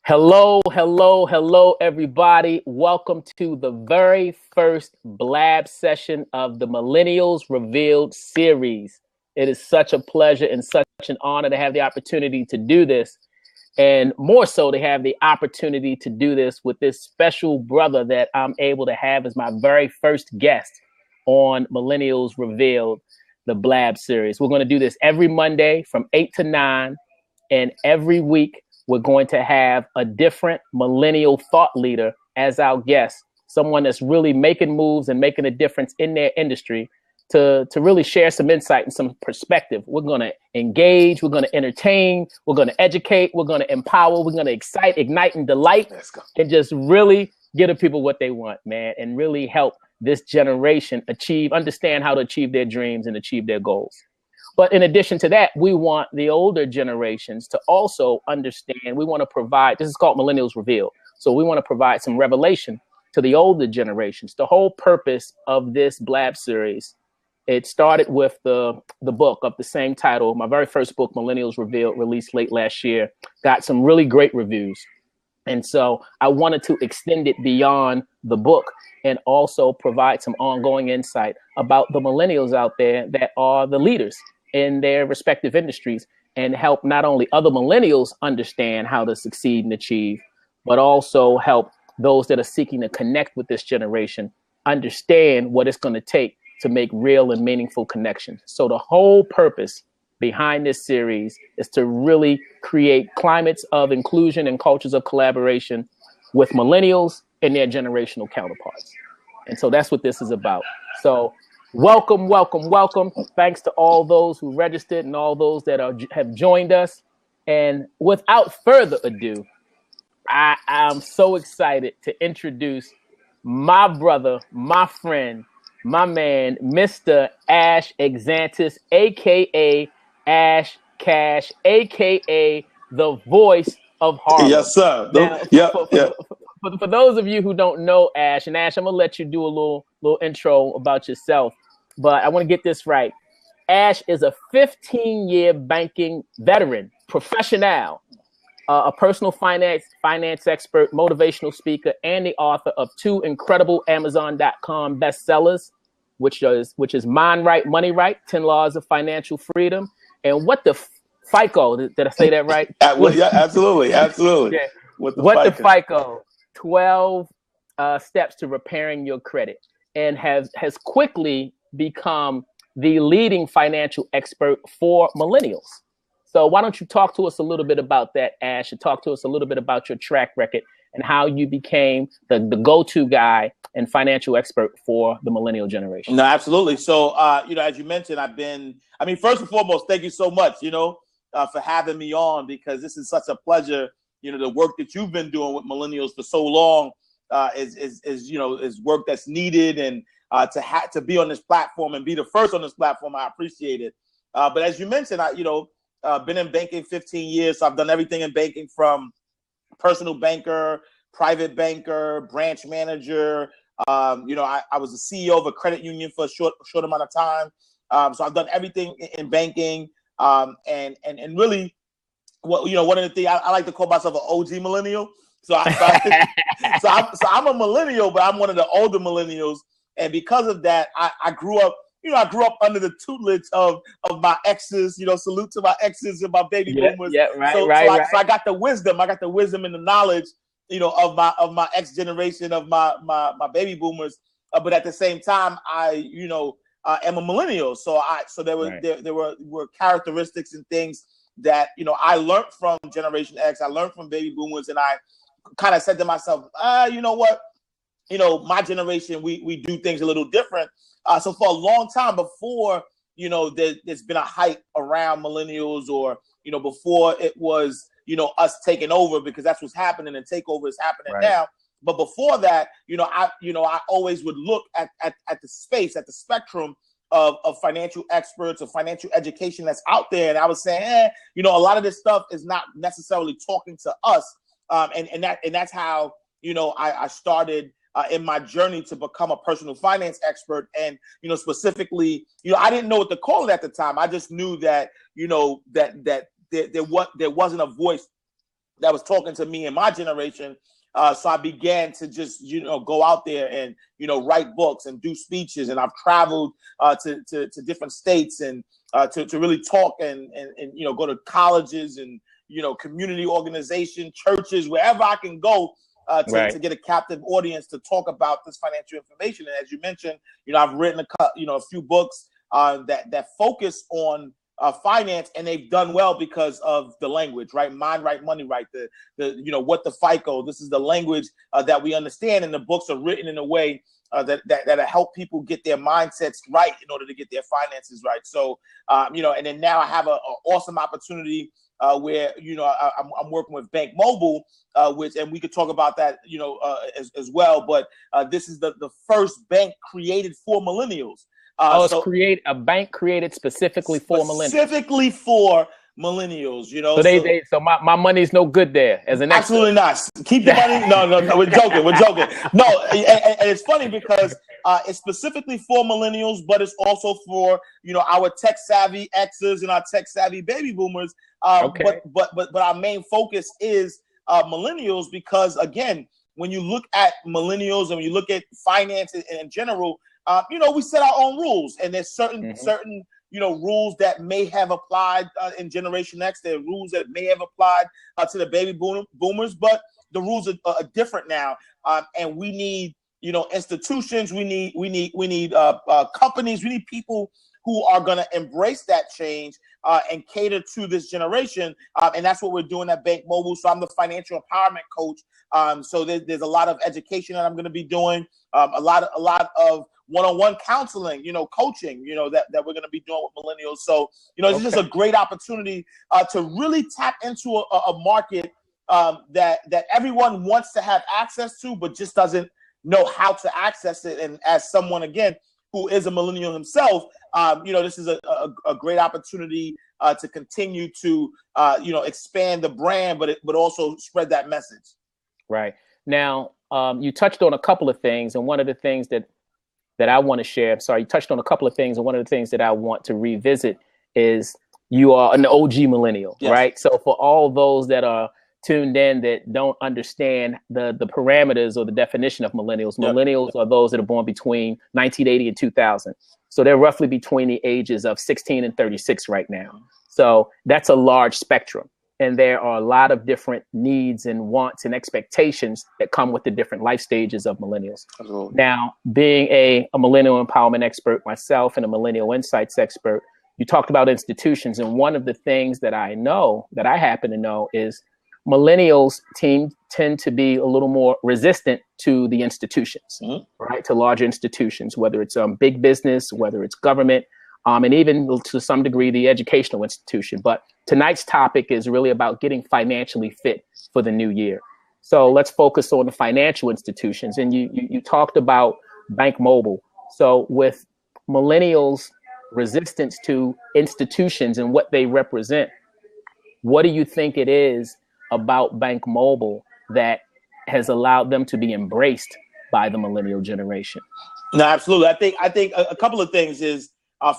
Hello, everybody. Welcome to the very first Blab session of the Millennials Revealed series. It is such a pleasure and such an honor to have the opportunity to do this, and more so to have the opportunity to do this with this special brother that I'm able to have as my very first guest on Millennials Revealed, the Blab series. We're going to do this every Monday from 8 to 9, and every week we're going to have a different millennial thought leader as our guest, someone that's really making moves and making a difference in their industry to really share some insight and some perspective. We're going to engage, we're going to entertain, we're going to educate, we're going to empower, we're going to excite, ignite, and delight, and just really give the people what they want, man, and really help this generation understand how to achieve their dreams and achieve their goals. But in addition to that, we want the older generations to also understand. We want to provide, this is called Millennials Revealed. So we want to provide some revelation to the older generations. The whole purpose of this Blab series, it started with the book of the same title. My very first book, Millennials Revealed, released late last year, got some really great reviews. And so I wanted to extend it beyond the book and also provide some ongoing insight about the millennials out there that are the leaders in their respective industries, and help not only other millennials understand how to succeed and achieve, but also help those that are seeking to connect with this generation understand what it's going to take to make real and meaningful connections. So the whole purpose behind this series is to really create climates of inclusion and cultures of collaboration with millennials and their generational counterparts. And so that's what this is about. So welcome. Thanks to all those who registered and all those that have joined us. And without further ado, I'm so excited to introduce my brother, my friend, my man, Mr. Ash Exantis, a.k.a. Ash Cash, a.k.a. the voice of Harlem. Yes, sir. For those of you who don't know Ash, and Ash, I'm going to let you do a little intro about yourself. But I want to get this right. Ash is a 15-year banking veteran, professional, a personal finance expert, motivational speaker, and the author of 2 incredible Amazon.com bestsellers, which is Mind Right, Money Right, 10 Laws of Financial Freedom, and What the FICO, did I say that right? Yeah, absolutely. Yeah. What the FICO, 12 steps to repairing your credit, and has quickly become the leading financial expert for millennials. So why don't you talk to us a little bit about that, Ash, and talk to us a little bit about your track record and how you became the go-to guy and financial expert for the millennial generation. No, absolutely. So, as you mentioned, first and foremost, thank you so much, for having me on, because this is such a pleasure. The work that you've been doing with millennials for so long is work that's needed, and to be on this platform and be the first on this platform, I appreciate it. But as you mentioned, been in banking 15 years. So I've done everything in banking, from personal banker, private banker, branch manager. I was the CEO of a credit union for a short amount of time. So I've done everything in banking. And really, one of the things I like to call myself an OG millennial. So I'm a millennial, but I'm one of the older millennials. And because of that, I grew up under the tutelage of my exes. Salute to my exes and my baby boomers. So I got the wisdom. I got the wisdom and the knowledge, of my ex generation, of my baby boomers. But at the same time, I am a millennial. So there were characteristics and things that I learned from Generation X. I learned from baby boomers, and I kind of said to myself, you know what? My generation, we do things a little different. So for a long time before, there's been a hype around millennials, or, before it was, us taking over, because that's what's happening, and takeover is happening now. But before that, I always would look at the space, at the spectrum of financial experts, of financial education that's out there. And I was saying, a lot of this stuff is not necessarily talking to us. And that's how, I started in my journey to become a personal finance expert. And, specifically, I didn't know what to call it at the time. I just knew that, that there wasn't a voice that was talking to me and my generation. So I began to just, go out there and, write books and do speeches. And I've traveled to different states and to really talk and go to colleges and, community organization, churches, wherever I can go to get a captive audience to talk about this financial information. And as you mentioned, I've written a few books that focus on finance, and they've done well because of the language, right? Mind Right, Money Right. The what the FICO. This is the language that we understand, and the books are written in a way that help people get their mindsets right in order to get their finances right. So and then now I have an awesome opportunity where I'm working with Bank Mobile, and we could talk about that as well. But this is the first bank created for millennials. Create a bank created specifically for millennials. Specifically for millennials, So my money's no good there as an absolutely not. Keep the money. No. We're joking. No, and it's funny because it's specifically for millennials, but it's also for our tech savvy X's and our tech savvy baby boomers. But our main focus is millennials because again, when you look at millennials and when you look at finance in general. We set our own rules, and there's certain rules that may have applied in Generation X. There are rules that may have applied to the baby boomers, but the rules are different now. And we need institutions. We need companies. We need people who are going to embrace that change and cater to this generation. And that's what we're doing at Bank Mobile. So I'm the financial empowerment coach. So there's a lot of education that I'm going to be doing. A lot of one-on-one counseling, coaching, that we're going to be doing with millennials. So, it's just a great opportunity to really tap into a market that everyone wants to have access to, but just doesn't know how to access it. And as someone, again, who is a millennial himself, this is a great opportunity to continue to, expand the brand, but also spread that message. Right. Now, you touched on a couple of things, and one of the things that I want to share, you touched on a couple of things, and one of the things that I want to revisit is you are an OG millennial, yes. Right? So for all those that are tuned in that don't understand the parameters or the definition of millennials, yep. Millennials are those that are born between 1980 and 2000. So they're roughly between the ages of 16 and 36 right now. So that's a large spectrum. And there are a lot of different needs and wants and expectations that come with the different life stages of millennials. Absolutely. Now, being a millennial empowerment expert myself and a millennial insights expert, you talked about institutions. And one of the things that I happen to know is millennials tend to be a little more resistant to the institutions, mm-hmm. right? To larger institutions, whether it's big business, whether it's government, and even to some degree, the educational institution. But tonight's topic is really about getting financially fit for the new year. So let's focus on the financial institutions. And you talked about Bank Mobile. So with millennials' resistance to institutions and what they represent, what do you think it is about Bank Mobile that has allowed them to be embraced by the millennial generation? No, absolutely. I think a couple of things is,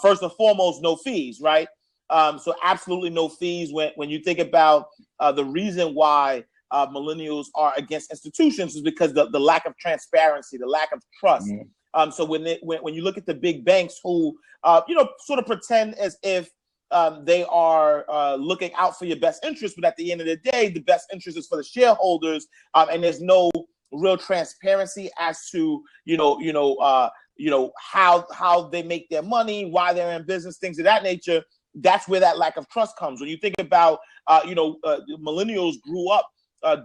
first and foremost, no fees, right? So absolutely no fees. When you think about the reason why millennials are against institutions is because the lack of transparency, the lack of trust. Mm-hmm. So when you look at the big banks who, sort of pretend as if they are looking out for your best interest, but at the end of the day, the best interest is for the shareholders, and there's no real transparency as to how they make their money, why they're in business, things of that nature. That's where that lack of trust comes. When you think about, millennials grew up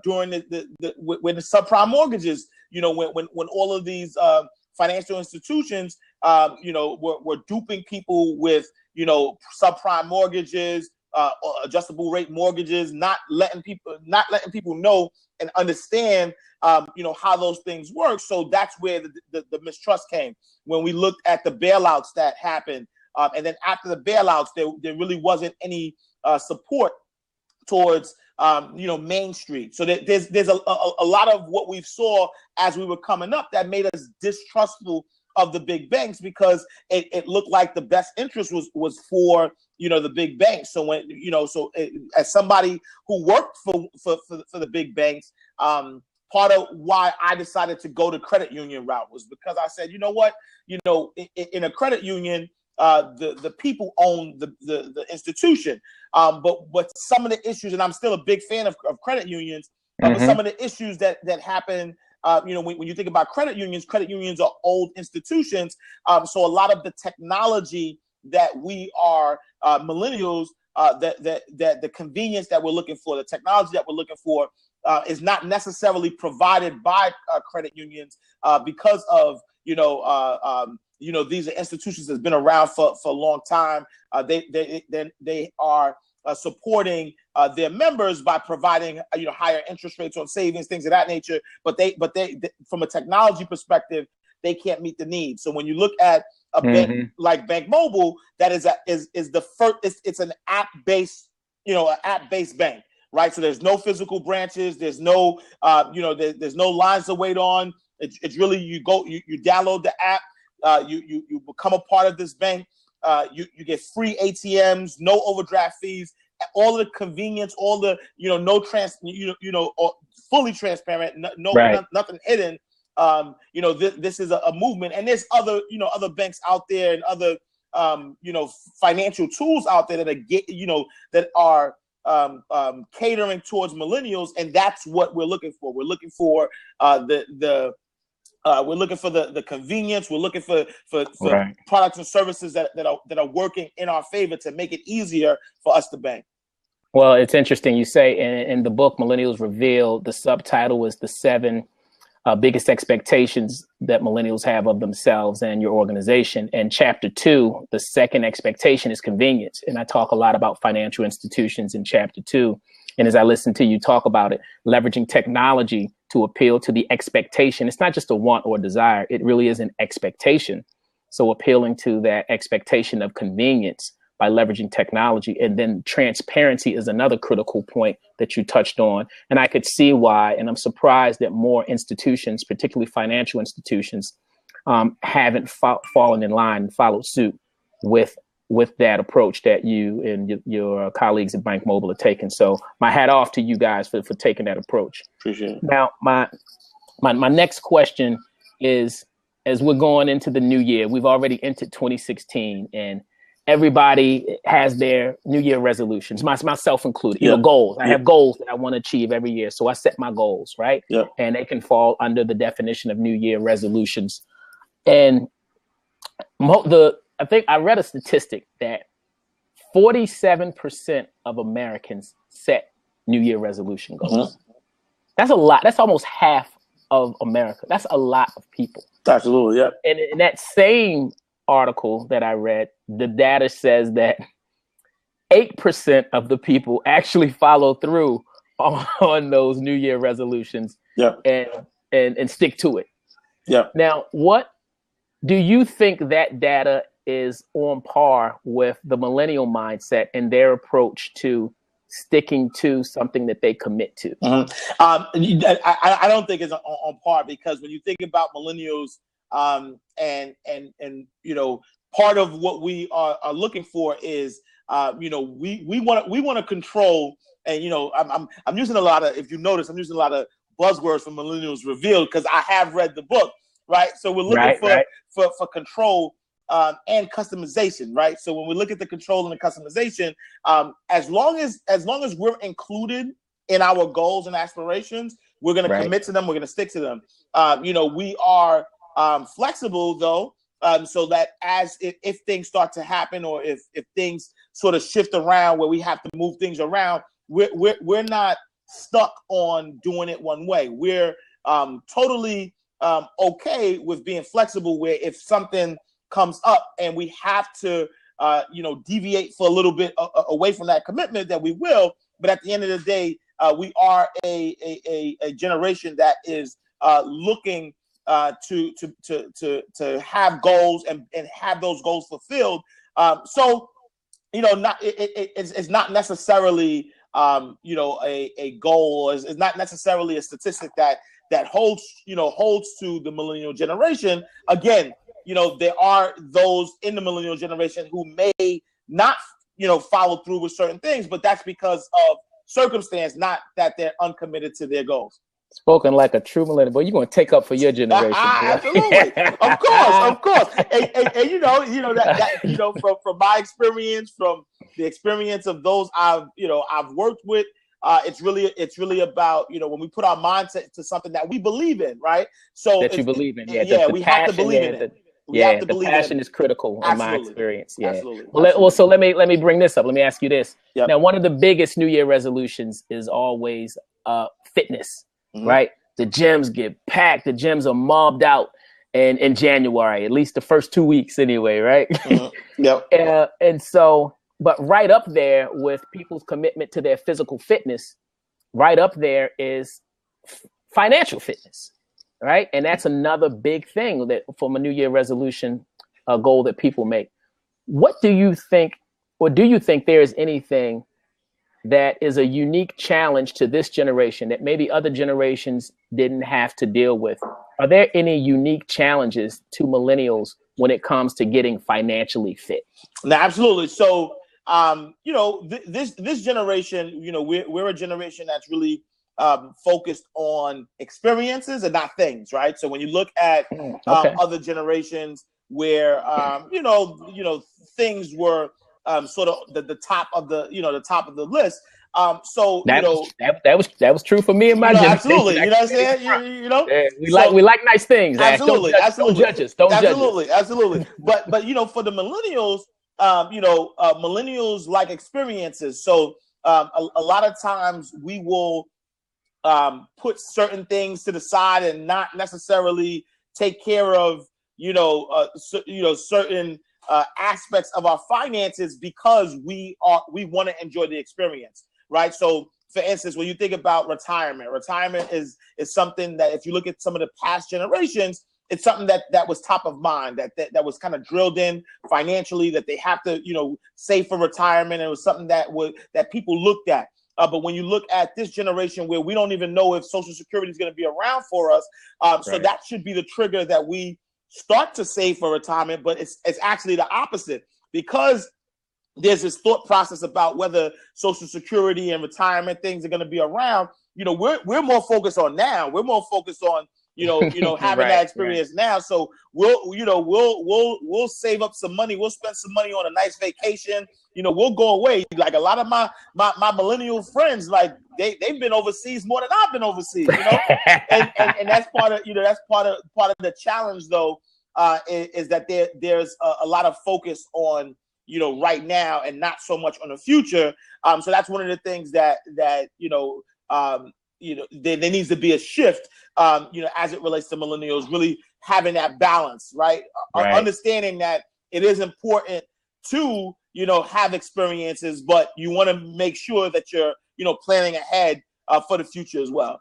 during when the subprime mortgages, when all of these financial institutions, were duping people with, subprime mortgages, adjustable rate mortgages, not letting people know and understand, how those things work. So that's where the mistrust came. When we looked at the bailouts that happened, and then after the bailouts, there really wasn't any support towards, Main Street. So there's a lot of what we saw as we were coming up that made us distrustful of the big banks because it looked like the best interest was for, you know, the big banks. So when, you know, as somebody who worked for the big banks, part of why I decided to go the credit union route was because I said, you know what, you know, in a credit union, the people own the institution. But some of the issues, and I'm still a big fan of credit unions, but some of the issues that happen, you know, when you think about credit unions are old institutions. So a lot of the technology that we are millennials, that the convenience that we're looking for, the technology that we're looking for, is not necessarily provided by credit unions because of, you know, these are institutions that's been around for a long time. They are supporting their members by providing, you know, higher interest rates on savings, things of that nature. But they from a technology perspective, they can't meet the needs. So when you look at a bank like Bank Mobile, that is the first. It's an app-based, you know, an app-based bank, right? So there's no physical branches. There's no, you know, there's no lines to wait on. It's really you download the app. You become a part of this bank. You get free ATMs, no overdraft fees, all the convenience, all the, you know, fully transparent, nothing hidden. You know, this is a movement, and there's other, you know, other banks out there and other, you know, financial tools out there that are catering towards millennials, and that's what we're looking for. We're looking for we're looking for the convenience. We're looking for products and services that are working in our favor to make it easier for us to bank. Well, it's interesting. You say in the book, Millennials Revealed, the subtitle was the 7 biggest expectations that millennials have of themselves and your organization. And chapter 2, the second expectation is convenience. And I talk a lot about financial institutions in chapter 2. And as I listen to you talk about it, leveraging technology to appeal to the expectation. It's not just a want or desire. It really is an expectation. So appealing to that expectation of convenience by leveraging technology. And then transparency is another critical point that you touched on. And I could see why, and I'm surprised that more institutions, particularly financial institutions, haven't fallen in line and followed suit with that approach that you and your colleagues at Bank Mobile are taking. So my hat off to you guys for taking that approach. Appreciate it. Now, my next question is, as we're going into the new year, we've already entered 2016, and everybody has their New Year resolutions, myself included, you know, goals. I have goals that I want to achieve every year. So I set my goals, right? Yeah. And they can fall under the definition of New Year resolutions. And I think I read a statistic that 47% of Americans set New Year resolution goals. That's a lot. That's almost half of America. That's a lot of people. Absolutely, yeah. And in that same article that I read, the data says that 8% of the people actually follow through on those New Year resolutions and stick to it. Yeah. Now, what do you think that data is on par with the millennial mindset and their approach to sticking to something that they commit to? I don't think it's on par, because when you think about millennials, and you know, part of what we are looking for is, you know, we want to control, and you know, I'm using a lot of, if you notice, I'm using a lot of buzzwords from Millennials Revealed because I have read the book, right? So we're looking for control and customization, right? So when we look at the control and the customization, as long as we're included in our goals and aspirations, we're going to commit to them. We're going to stick to them. You know, we are flexible though, so that if things start to happen, or if things sort of shift around where we have to move things around, we're not stuck on doing it one way. We're totally okay with being flexible, where if something comes up and we have to you know, deviate for a little bit away from that commitment, that we will. But at the end of the day, we are a generation that is looking to have goals and have those goals fulfilled. So, you know, it's not necessarily you know, a goal. It's not necessarily a statistic that holds to the millennial generation. Again, there are those in the millennial generation who may not, follow through with certain things, but that's because of circumstance, not that they're uncommitted to their goals. Spoken like a true millennial. Boy, you're going to take up for your generation. Absolutely. Of course. And from my experience, from the experience of those I've worked with, it's really about, when we put our mindset to something that we believe in, right? So that you believe in. We have to believe in it. The passion is critical in my experience. Yeah. Absolutely. Well, so let me bring this up. Let me ask you this. Yep. Now, one of the biggest New Year resolutions is always fitness, right? The gyms get packed. The gyms are mobbed out in January, at least the first 2 weeks anyway, right? Yep. And so, but right up there with people's commitment to their physical fitness, right up there is financial fitness. Right. And that's another big thing that from a New Year resolution goal that people make. What do you think, or do you think there is anything that is a unique challenge to this generation that maybe other generations didn't have to deal with? Are there any unique challenges to millennials when it comes to getting financially fit? No, absolutely. So, this generation, we're a generation that's really focused on experiences and not things, right? So when you look at other generations where things were sort of the top of the list. That was true for me and my generation. Absolutely, you know what I'm saying? We like nice things. Absolutely, Don't judge us. Absolutely. But for the millennials, millennials like experiences. So a lot of times we will put certain things to the side and not necessarily take care of, certain aspects of our finances because we want to enjoy the experience, right? So, for instance, when you think about retirement is something that if you look at some of the past generations, it's something that was top of mind, that was kind of drilled in financially, that they have to, save for retirement. It was something that people looked at. But when you look at this generation where we don't even know if Social Security is going to be around for us, so that should be the trigger that we start to save for retirement. But it's actually the opposite, because there's this thought process about whether Social Security and retirement things are going to be around. We're more focused on now. We're more focused on having that experience now. So we'll save up some money. We'll spend some money on a nice vacation. We'll go away. Like a lot of my millennial friends, like they've been overseas more than I've been overseas. And that's part of the challenge though, is that there's a lot of focus on right now and not so much on the future. So that's one of the things that there needs to be a shift, as it relates to millennials, really having that balance, right? Understanding that it is important to, have experiences, but you want to make sure that you're, planning ahead for the future as well.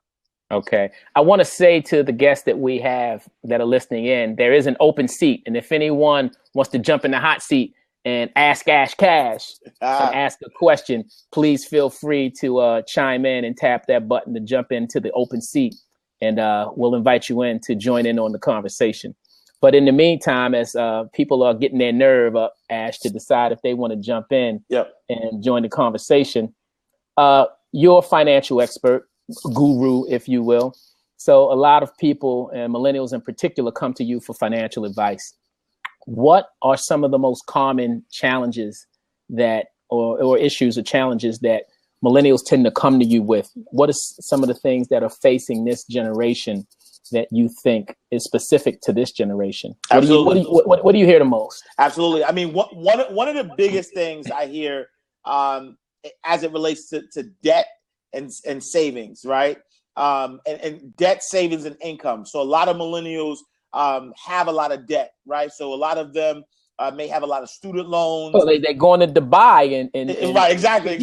Okay. I want to say to the guests that we have that are listening in, there is an open seat. And if anyone wants to jump in the hot seat and ask Ash Cash and ask a question, please feel free to chime in and tap that button to jump into the open seat. And we'll invite you in to join in on the conversation. But in the meantime, as people are getting their nerve up, Ash, to decide if they want to jump in and join the conversation, you're a financial expert, guru, if you will. So a lot of people, and millennials in particular, come to you for financial advice. What are some of the most common challenges that, or issues or challenges that millennials tend to come to you with? What are some of the things that are facing this generation that you think is specific to this generation? Absolutely. What do you hear the most? Absolutely. I mean, one of the biggest things I hear as it relates to debt and savings, right? And debt, savings, and income. So a lot of millennials have a lot of debt, right? So a lot of them may have a lot of student loans. Oh, they're going to Dubai and right, exactly.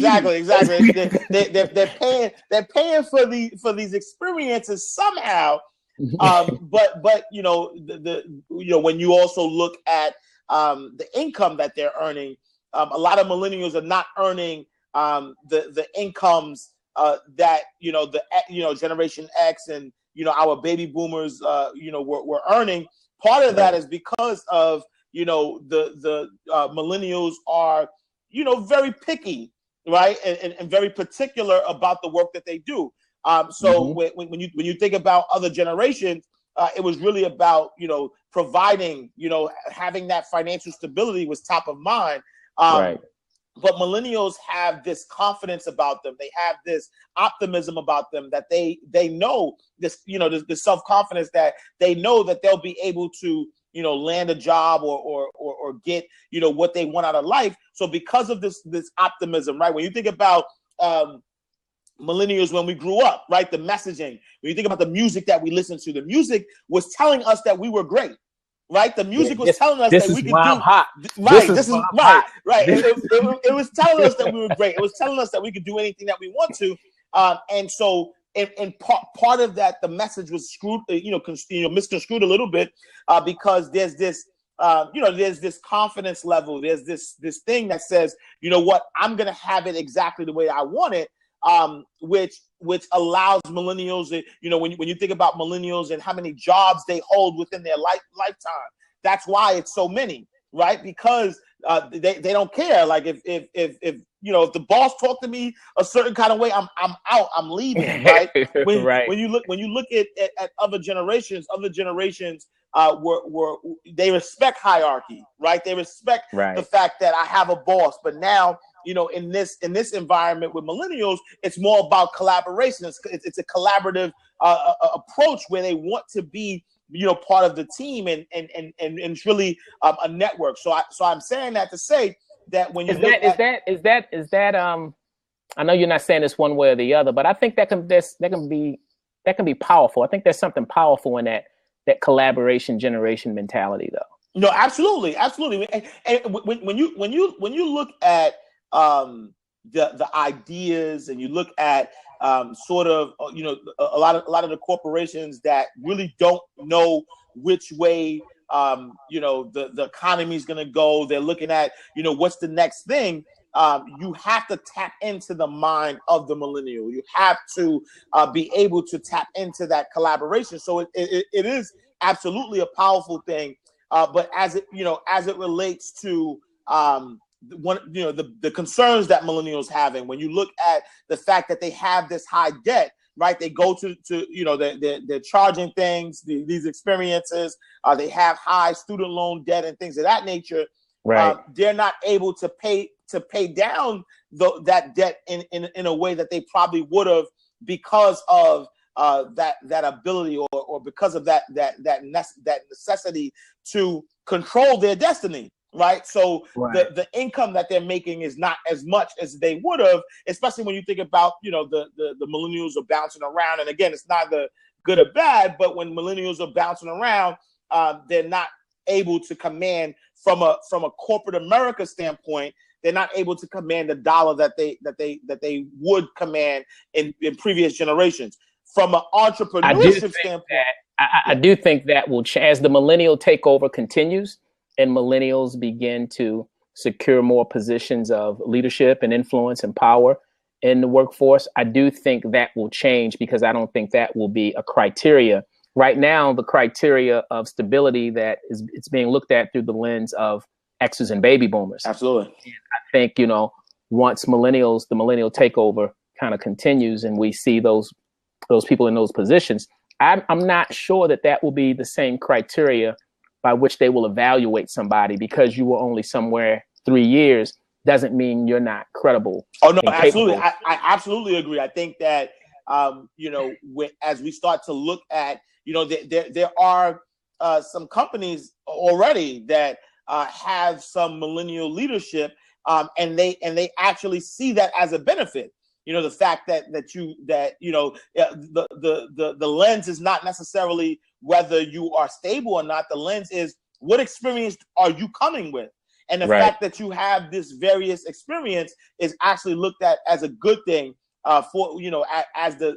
they're paying for these experiences somehow. But when you also look at the income that they're earning, a lot of millennials are not earning the incomes that Generation X and our baby boomers were earning. Part of that is because of, the millennials are, very picky, right, and very particular about the work that they do. So when you think about other generations, it was really about, providing, having that financial stability was top of mind. Right. But millennials have this confidence about them. They have this optimism about them that they know this, the self-confidence that they know that they'll be able to, land a job or get, what they want out of life. So because of this optimism, right? When you think about millennials, when we grew up, right? The messaging, when you think about the music that we listened to, the music was telling us that we were great. Right, the music was telling us that we could do hot. Right, this is right. It was telling us that we were great. It was telling us that we could do anything that we want to, and so in part of that, the message was screwed, misconstrued a little bit, because there's this, there's this confidence level. There's this thing that says, what, I'm gonna have it exactly the way I want it, which allows millennials, when you think about millennials and how many jobs they hold within their lifetime, that's why it's so many, right? Because they don't care. Like if the boss talked to me a certain kind of way, I'm out, I'm leaving, right? When you look at other generations, were they respect hierarchy, right? They respect the fact that I have a boss. But now, in this environment with millennials, it's more about collaboration. It's a collaborative approach where they want to be, part of the team, and it's really a network. So I'm saying that to say that when you is that I know you're not saying this one way or the other, but I think that can be powerful. I think there's something powerful in that collaboration generation mentality, though. No, absolutely. And when you look at the ideas, and you look at sort of a lot of the corporations that really don't know which way the economy is going to go, they're looking at what's the next thing. You have to tap into the mind of the millennial. You have to be able to tap into that collaboration. So it is absolutely a powerful thing. But as it relates to the concerns that millennials having, when you look at the fact that they have this high debt, right? They go to they're charging things, these experiences. They have high student loan debt and things of that nature. Right. They're not able to pay down that debt in a way that they probably would have, because of that ability, or because of that necessity to control their destiny. Right. So the income that they're making is not as much as they would have, especially when you think about, the millennials are bouncing around. And again, it's neither good or bad, but when millennials are bouncing around, they're not able to command from a corporate America standpoint. They're not able to command the dollar that they would command in previous generations. From an entrepreneurship standpoint, I do think that will as the millennial takeover continues, and millennials begin to secure more positions of leadership and influence and power in the workforce, I do think that will change, because I don't think that will be a criteria. Right now, the criteria of stability it's being looked at through the lens of X's and baby boomers. Absolutely. And I think, once the millennial takeover kind of continues, and we see those people in those positions, I'm not sure that will be the same criteria by which they will evaluate somebody. Because you were only somewhere 3 years doesn't mean you're not credible. Oh, no, absolutely. I absolutely agree. I think that, as we start to look at, there are some companies already that have some millennial leadership, and they actually see that as a benefit. The fact that the lens is not necessarily whether you are stable or not. The lens is, what experience are you coming with? And the fact that you have this various experience is actually looked at as a good thing for as the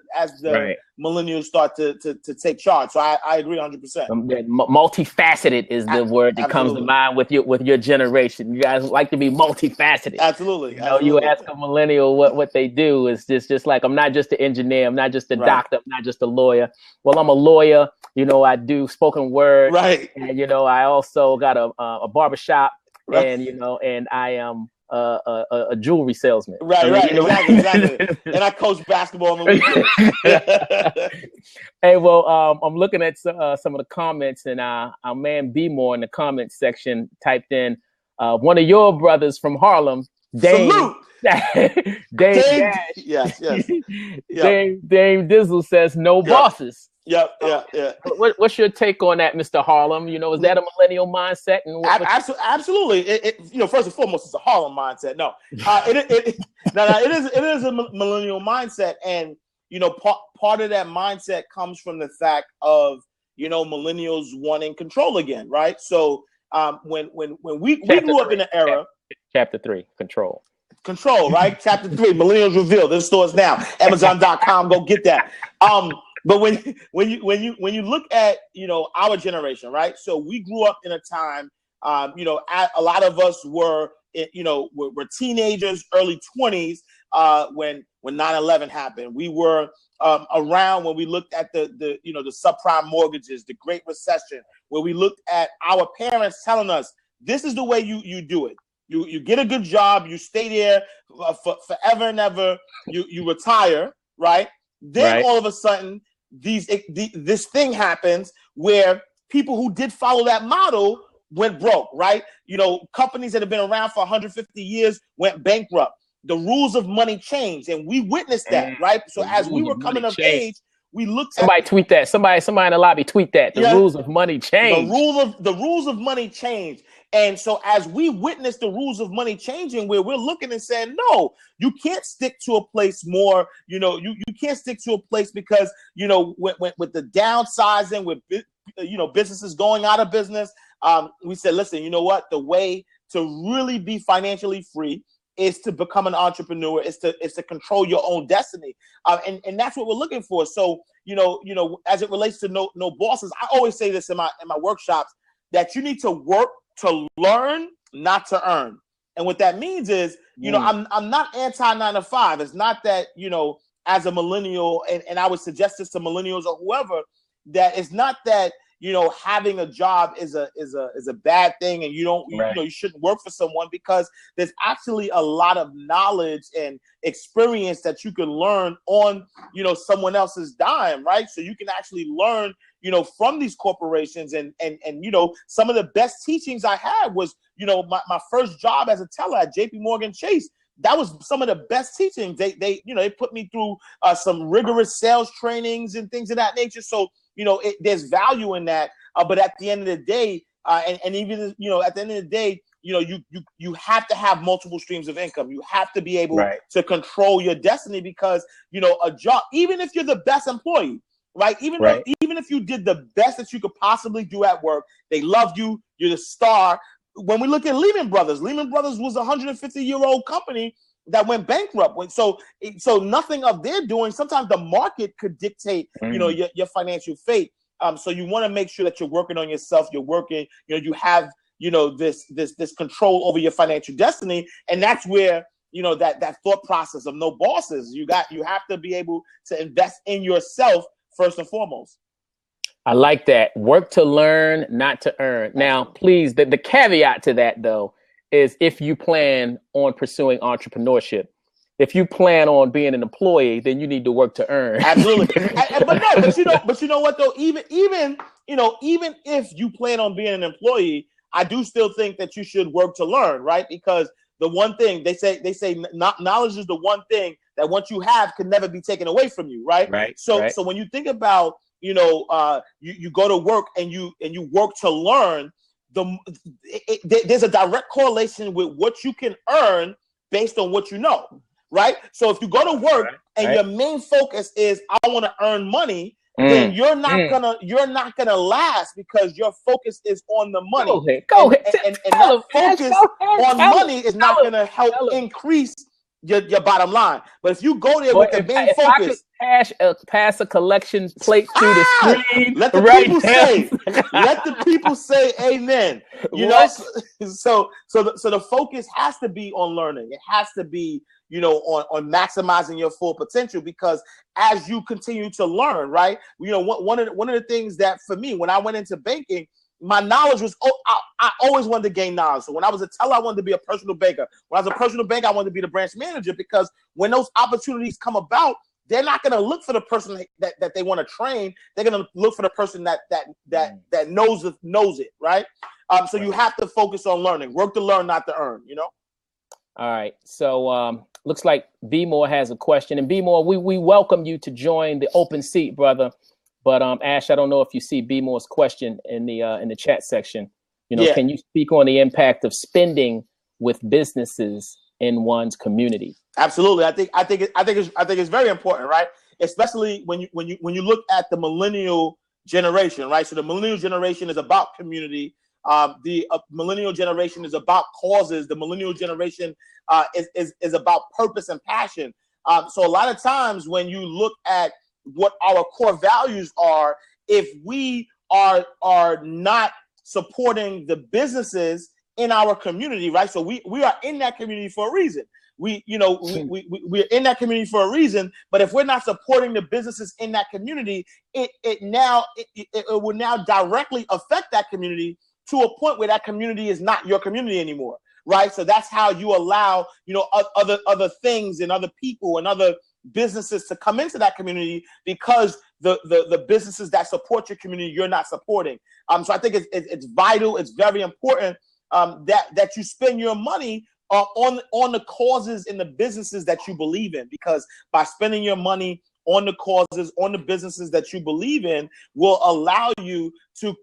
millennials start to take charge. So I agree 100%. Multifaceted is the word that comes to mind with your generation. You guys like to be multifaceted. Absolutely. You ask a millennial what they do, is just like, I'm not just an engineer, I'm not just a doctor, I'm not just a lawyer. Well, I'm a lawyer, You know, I do spoken word, Right. and you know, I also got a barbershop, Right. and you know, and I am a jewelry salesman. Right, I mean, right, you know, exactly. And I coach basketball on the weekends. Hey, well, I'm looking at some of the comments, and our man B More in the comments section typed in one of your brothers from Harlem, Dame. Salute. Dame Dame, Dash. yes. Dame Dizzle says no bosses. Yeah. What's your take on that, Mr. Harlem? You know, is that a millennial mindset? And absolutely. You know, first and foremost, it's a Harlem mindset. No, it is a millennial mindset, and you know, part of that mindset comes from the fact of, you know, millennials wanting control again, right? So when we grew up in an era. Chapter 3, control, right? Chapter 3, millennials revealed. In stores now. Amazon.com. Go get that. But when you look at, you know, our generation, right? So we grew up in a time, you know, a lot of us were, you know, we're teenagers, early 20s, when 9/11 happened. We were around when we looked at the you know, the subprime mortgages, the Great Recession, where we looked at our parents telling us, this is the way you do it. You get a good job, you stay there for forever and ever, you retire, right? Then all of a sudden, this thing happens where people who did follow that model went broke, right? You know, companies that have been around for 150 years went bankrupt. The rules of money changed, and we witnessed that, right? So as we were coming of age, we looked. Somebody tweet that. Somebody in the lobby tweet that. The rules of money changed. The rules of money changed. And so as we witness the rules of money changing, where we're looking and saying, no, you can't stick to a place more, you know, you can't stick to a place because, you know, with the downsizing, with, you know, businesses going out of business, we said, listen, you know what, the way to really be financially free is to become an entrepreneur, is to control your own destiny. And that's what we're looking for. So, you know, as it relates to no bosses, I always say this in my workshops, that you need to work to learn, not to earn. And what that means is, you know, I'm not anti 9 to 5. It's not that, you know, as a millennial, and I would suggest this to millennials or whoever, that it's not that, you know, having a job is a bad thing, and you don't, you know, you shouldn't work for someone, because there's actually a lot of knowledge and experience that you can learn on, you know, someone else's dime, right? So you can actually learn, you know, from these corporations, and you know, some of the best teachings I had was, you know, my first job as a teller at JP Morgan Chase. That was some of the best teachings. They you know, they put me through some rigorous sales trainings and things of that nature. So, you know, there's value in that. But at the end of the day, and even, you know, at the end of the day, you know, you have to have multiple streams of income. You have to be able to control your destiny, because, you know, a job, even if you're the best employee, right? Even if you did the best that you could possibly do at work, they loved you, you're the star. When we look at Lehman Brothers was a 150-year-old company that went bankrupt. So nothing of their doing. Sometimes the market could dictate, you know, your financial fate. So you want to make sure that you're working on yourself. You're working, you know, you have, you know, this control over your financial destiny. And that's where, you know, that thought process of no bosses, you have to be able to invest in yourself first and foremost. I like that. Work to learn, not to earn. Now, please, the caveat to that, though, is if you plan on pursuing entrepreneurship. If you plan on being an employee, then you need to work to earn. Absolutely. But you know what, though, even if you plan on being an employee, I do still think that you should work to learn, right? Because the one thing they say knowledge is the one thing that once you have can never be taken away from you, right? So when you think about, you know, you go to work and you work to learn, there's a direct correlation with what you can earn based on what you know, right? So if you go to work and your main focus is I want to earn money, then you're not gonna last, because your focus is on the money. Go ahead. And that focus on money is not gonna help increase your bottom line. But if you go there with the main if focus, I could pass a collection plate through the screen, let the right people say, let the people say amen. You know, so the focus has to be on learning. It has to be, you know, on maximizing your full potential, because as you continue to learn, right? You know, one of the things that for me, when I went into banking, my knowledge was, I always wanted to gain knowledge. So when I was a teller, I wanted to be a personal banker. When I was a personal banker, I wanted to be the branch manager, because when those opportunities come about, they're not going to look for the person that they want to train. They're going to look for the person that knows it, right? So you have to focus on learning. Work to learn, not to earn, you know? All right. So looks like B More has a question. And B More, we welcome you to join the open seat, brother. But Ash, I don't know if you see B More's question in the chat section. You know, Yeah. Can you speak on the impact of spending with businesses in one's community? Absolutely. I think it's very important, right? Especially when you look at the millennial generation, right? So the millennial generation is about community. The millennial generation is about causes. The millennial generation is about purpose and passion. So a lot of times when you look at what our core values are, if we are not supporting the businesses in our community, right? So we are in that community for a reason. We're in that community for a reason, but if we're not supporting the businesses in that community, it will now directly affect that community to a point where that community is not your community anymore, right? So that's how you allow, you know, other things and other people and other businesses to come into that community, because the businesses that support your community, you're not supporting. So I think it's vital. It's very important that you spend your money on the causes and the businesses that you believe in, because by spending your money on the causes, on the businesses that you believe in, will allow you to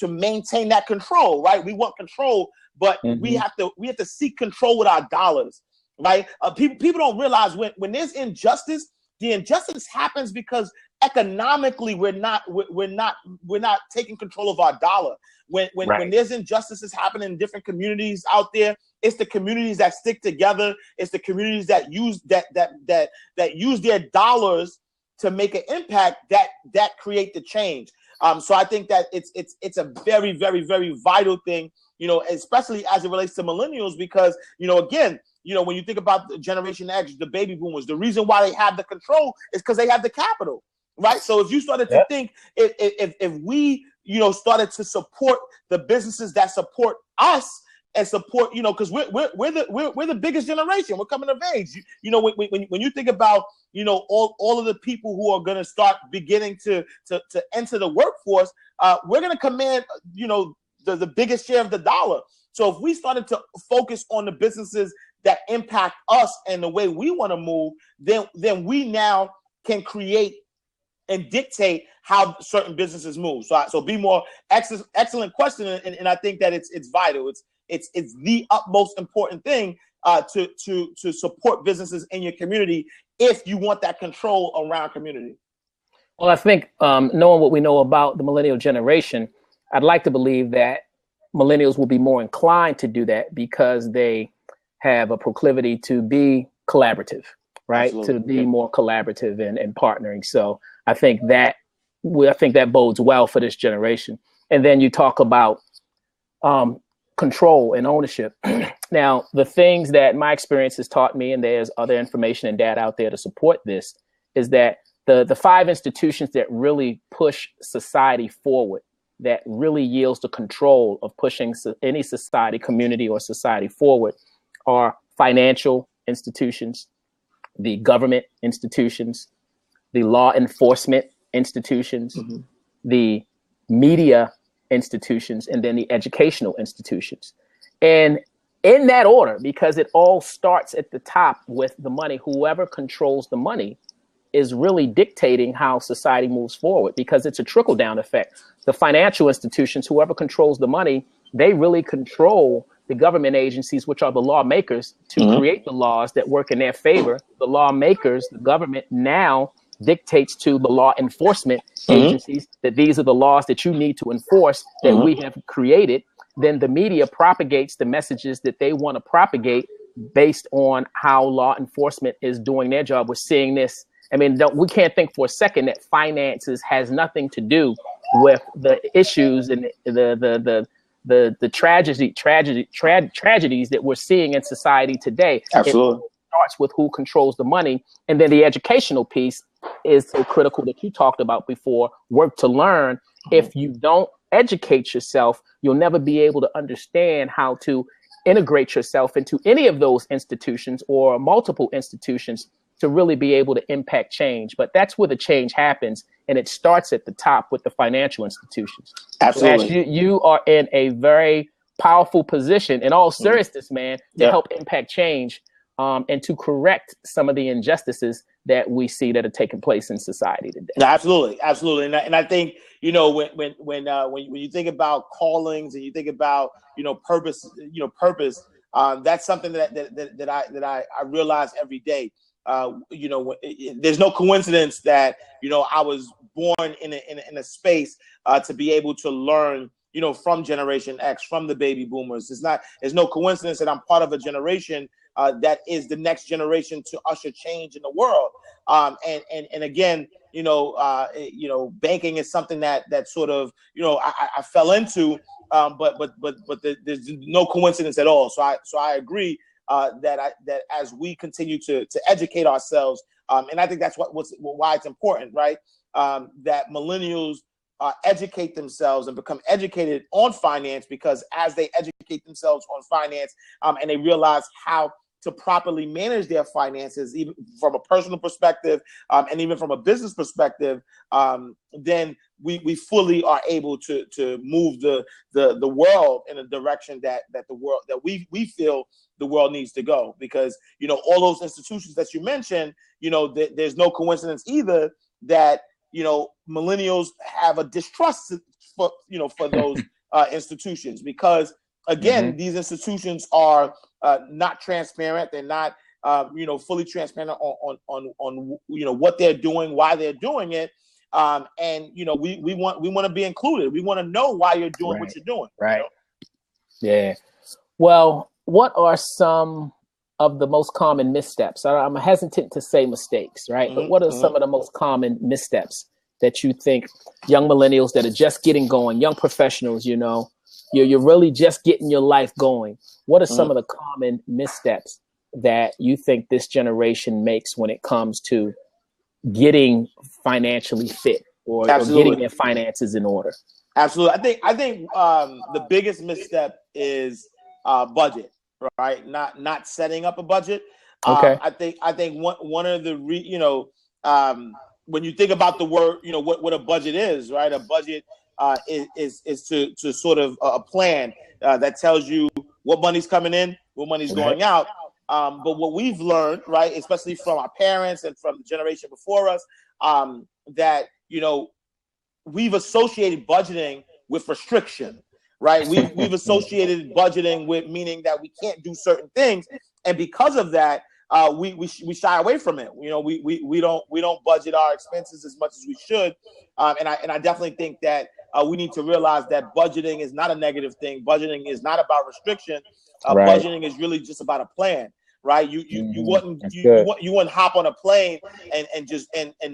maintain that control, right? We want control, but we have to seek control with our dollars, right? People don't realize when there's injustice, the injustice happens because economically we're not taking control of our dollar. When there's injustices happening in different communities out there, it's the communities that stick together. It's the communities that use that use their dollars to make an impact that create the change. So I think that it's a very, very, very vital thing, you know, especially as it relates to millennials, because, you know, again, you know, when you think about the Generation X, the baby boomers, the reason why they have the control is because they have the capital, right? So if you started to think, if we, you know, started to support the businesses that support us and support, you know, because we're the biggest generation. We're coming of age. You know, when you think about, you know, all of the people who are going to start beginning to enter the workforce, we're going to command, you know, the biggest share of the dollar. So if we started to focus on the businesses that impact us and the way we want to move, then we now can create and dictate how certain businesses move. So Be More, excellent question, and I think that it's vital. It's the utmost important thing to support businesses in your community if you want that control around community. Well, I think knowing what we know about the millennial generation, I'd like to believe that millennials will be more inclined to do that because they have a proclivity to be collaborative, right? Absolutely. To be more collaborative and partnering. So I think that bodes well for this generation. And then you talk about control and ownership. Now, the things that my experience has taught me, and there's other information and data out there to support this, is that the 5 institutions that really push society forward, that really yields the control of pushing any society, community, or society forward, are financial institutions, the government institutions, the law enforcement institutions, the media institutions, and then the educational institutions. And in that order, because it all starts at the top with the money, whoever controls the money is really dictating how society moves forward, because it's a trickle-down effect. The financial institutions, whoever controls the money, they really control the government agencies, which are the lawmakers, to create the laws that work in their favor. The lawmakers, the government, now dictates to the law enforcement agencies that these are the laws that you need to enforce that we have created. Then the media propagates the messages that they want to propagate based on how law enforcement is doing their job. We're seeing this. I mean, we can't think for a second that finances has nothing to do with the issues and the tragedies that we're seeing in society today. Absolutely. It starts with who controls the money, and then the educational piece is so critical that you talked about before. Work to learn. If you don't educate yourself, you'll never be able to understand how to integrate yourself into any of those institutions or multiple institutions to really be able to impact change. But that's where the change happens, and it starts at the top with the financial institutions. Absolutely. So you are in a very powerful position, in all seriousness, man, to help impact change and to correct some of the injustices that we see that are taking place in society today. No, absolutely, absolutely, and I think when you think about callings and you think about purpose, that's something that I realize every day. There's no coincidence that I was born in a space to be able to learn from Generation X, from the baby boomers. There's no coincidence that I'm part of a generation that is the next generation to usher change in the world. And again, banking is something that sort of I fell into, but there's no coincidence at all. So I agree that as we continue to educate ourselves, and I think that's why it's important, right? That millennials educate themselves and become educated on finance, because as they educate themselves on finance and they realize how to properly manage their finances, even from a personal perspective and even from a business perspective, then we fully are able to move the world in a direction that we feel the world needs to go. Because all those institutions that you mentioned, there's no coincidence either that millennials have a distrust for those institutions, because again, these institutions are not transparent. They're not fully transparent on what they're doing, why they're doing it. And we want to be included. We want to know why you're doing what you're doing. Right. Yeah. Well, what are some of the most common missteps? I'm hesitant to say mistakes, right? But what are some of the most common missteps that you think young millennials that are just getting going, young professionals, you're really just getting your life going? What are some of the common missteps that you think this generation makes when it comes to getting financially fit or getting their finances in order? Absolutely. I think the biggest misstep is budget, right? Not setting up a budget. Okay. I think one of the when you think about the word, what a budget is, right? A budget is to sort of a plan that tells you what money's coming in, what money's going out. But what we've learned, right, especially from our parents and from the generation before us, that we've associated budgeting with restriction, right? We've associated budgeting with meaning that we can't do certain things, and because of that, we shy away from it. We don't budget our expenses as much as we should, and I definitely think that we need to realize that budgeting is not a negative thing. Budgeting is not about restriction. Budgeting is really just about a plan, right? You wouldn't hop on a plane and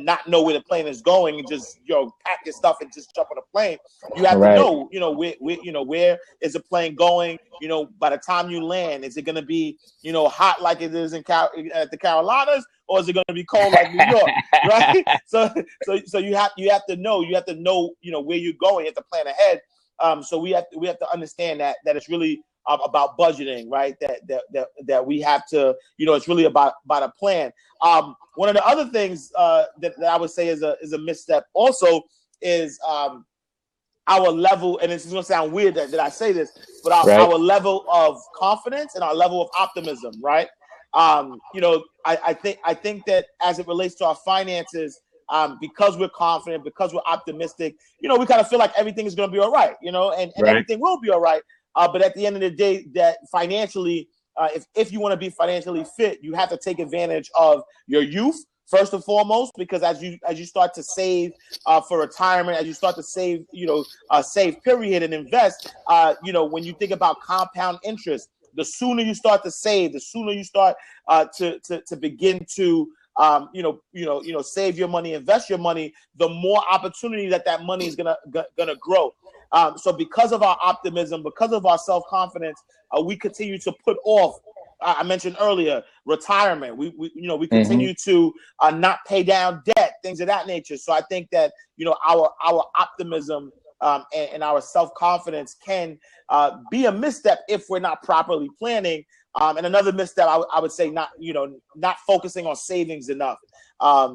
not know where the plane is going and just pack your stuff and just jump on a plane. You have to know where is the plane going. By the time you land, is it going to be hot like it is at the Carolinas, or is it going to be cold like New York, right? So you have to know where you're going. You have to plan ahead. So we have to understand that it's really about budgeting, right? That we have to, it's really about a plan. One of the other things that I would say is a misstep also is our level, and it's going to sound weird that I say this, but our level of confidence and our level of optimism, right? I think that as it relates to our finances, because we're confident, because we're optimistic, we kind of feel like everything is going to be all right, and everything will be all right. But at the end of the day, that financially, if you want to be financially fit, you have to take advantage of your youth first and foremost, because as you start to save for retirement, as you start to save, save period and invest, when you think about compound interest, the sooner you start to save, the sooner you start to begin to save your money, invest your money, the more opportunity that money is gonna grow. So because of our optimism, because of our self-confidence, we continue to put off. I mentioned earlier retirement. We continue to not pay down debt, things of that nature. So I think that our optimism and our self-confidence can be a misstep if we're not properly planning. And another misstep, I would say, not focusing on savings enough. I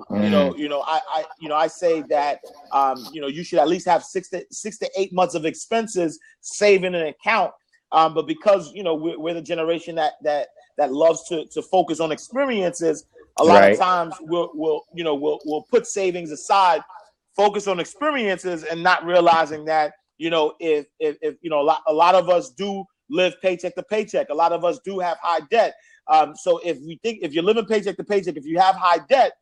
say that you should at least have 6 to 8 months of expenses saved in an account. But because we're the generation that loves to focus on experiences, a lot of times we'll put savings aside, focus on experiences, and not realizing that if a lot of us do live paycheck to paycheck, a lot of us do have high debt. So if you're living paycheck to paycheck, if you have high debt,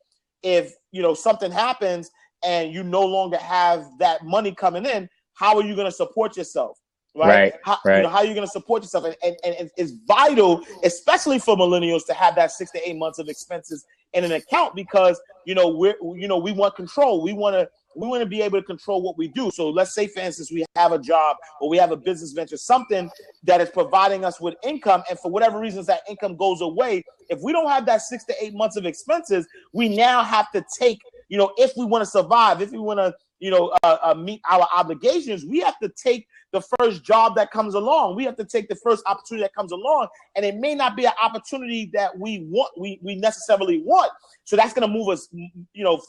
if something happens and you no longer have that money coming in, how are you going to support yourself? Right. How are you going to support yourself? And it's vital, especially for millennials, to have that 6 to 8 months of expenses in an account, because we want control. We want to be able to control what we do. So let's say, for instance, we have a job or we have a business venture, something that is providing us with income, and for whatever reasons that income goes away. If we don't have that 6 to 8 months of expenses, we now have to take, if we want to survive, if we want to meet our obligations, we have to take the first job that comes along. We have to take the first opportunity that comes along, and it may not be an opportunity that we necessarily want. So that's going to move us,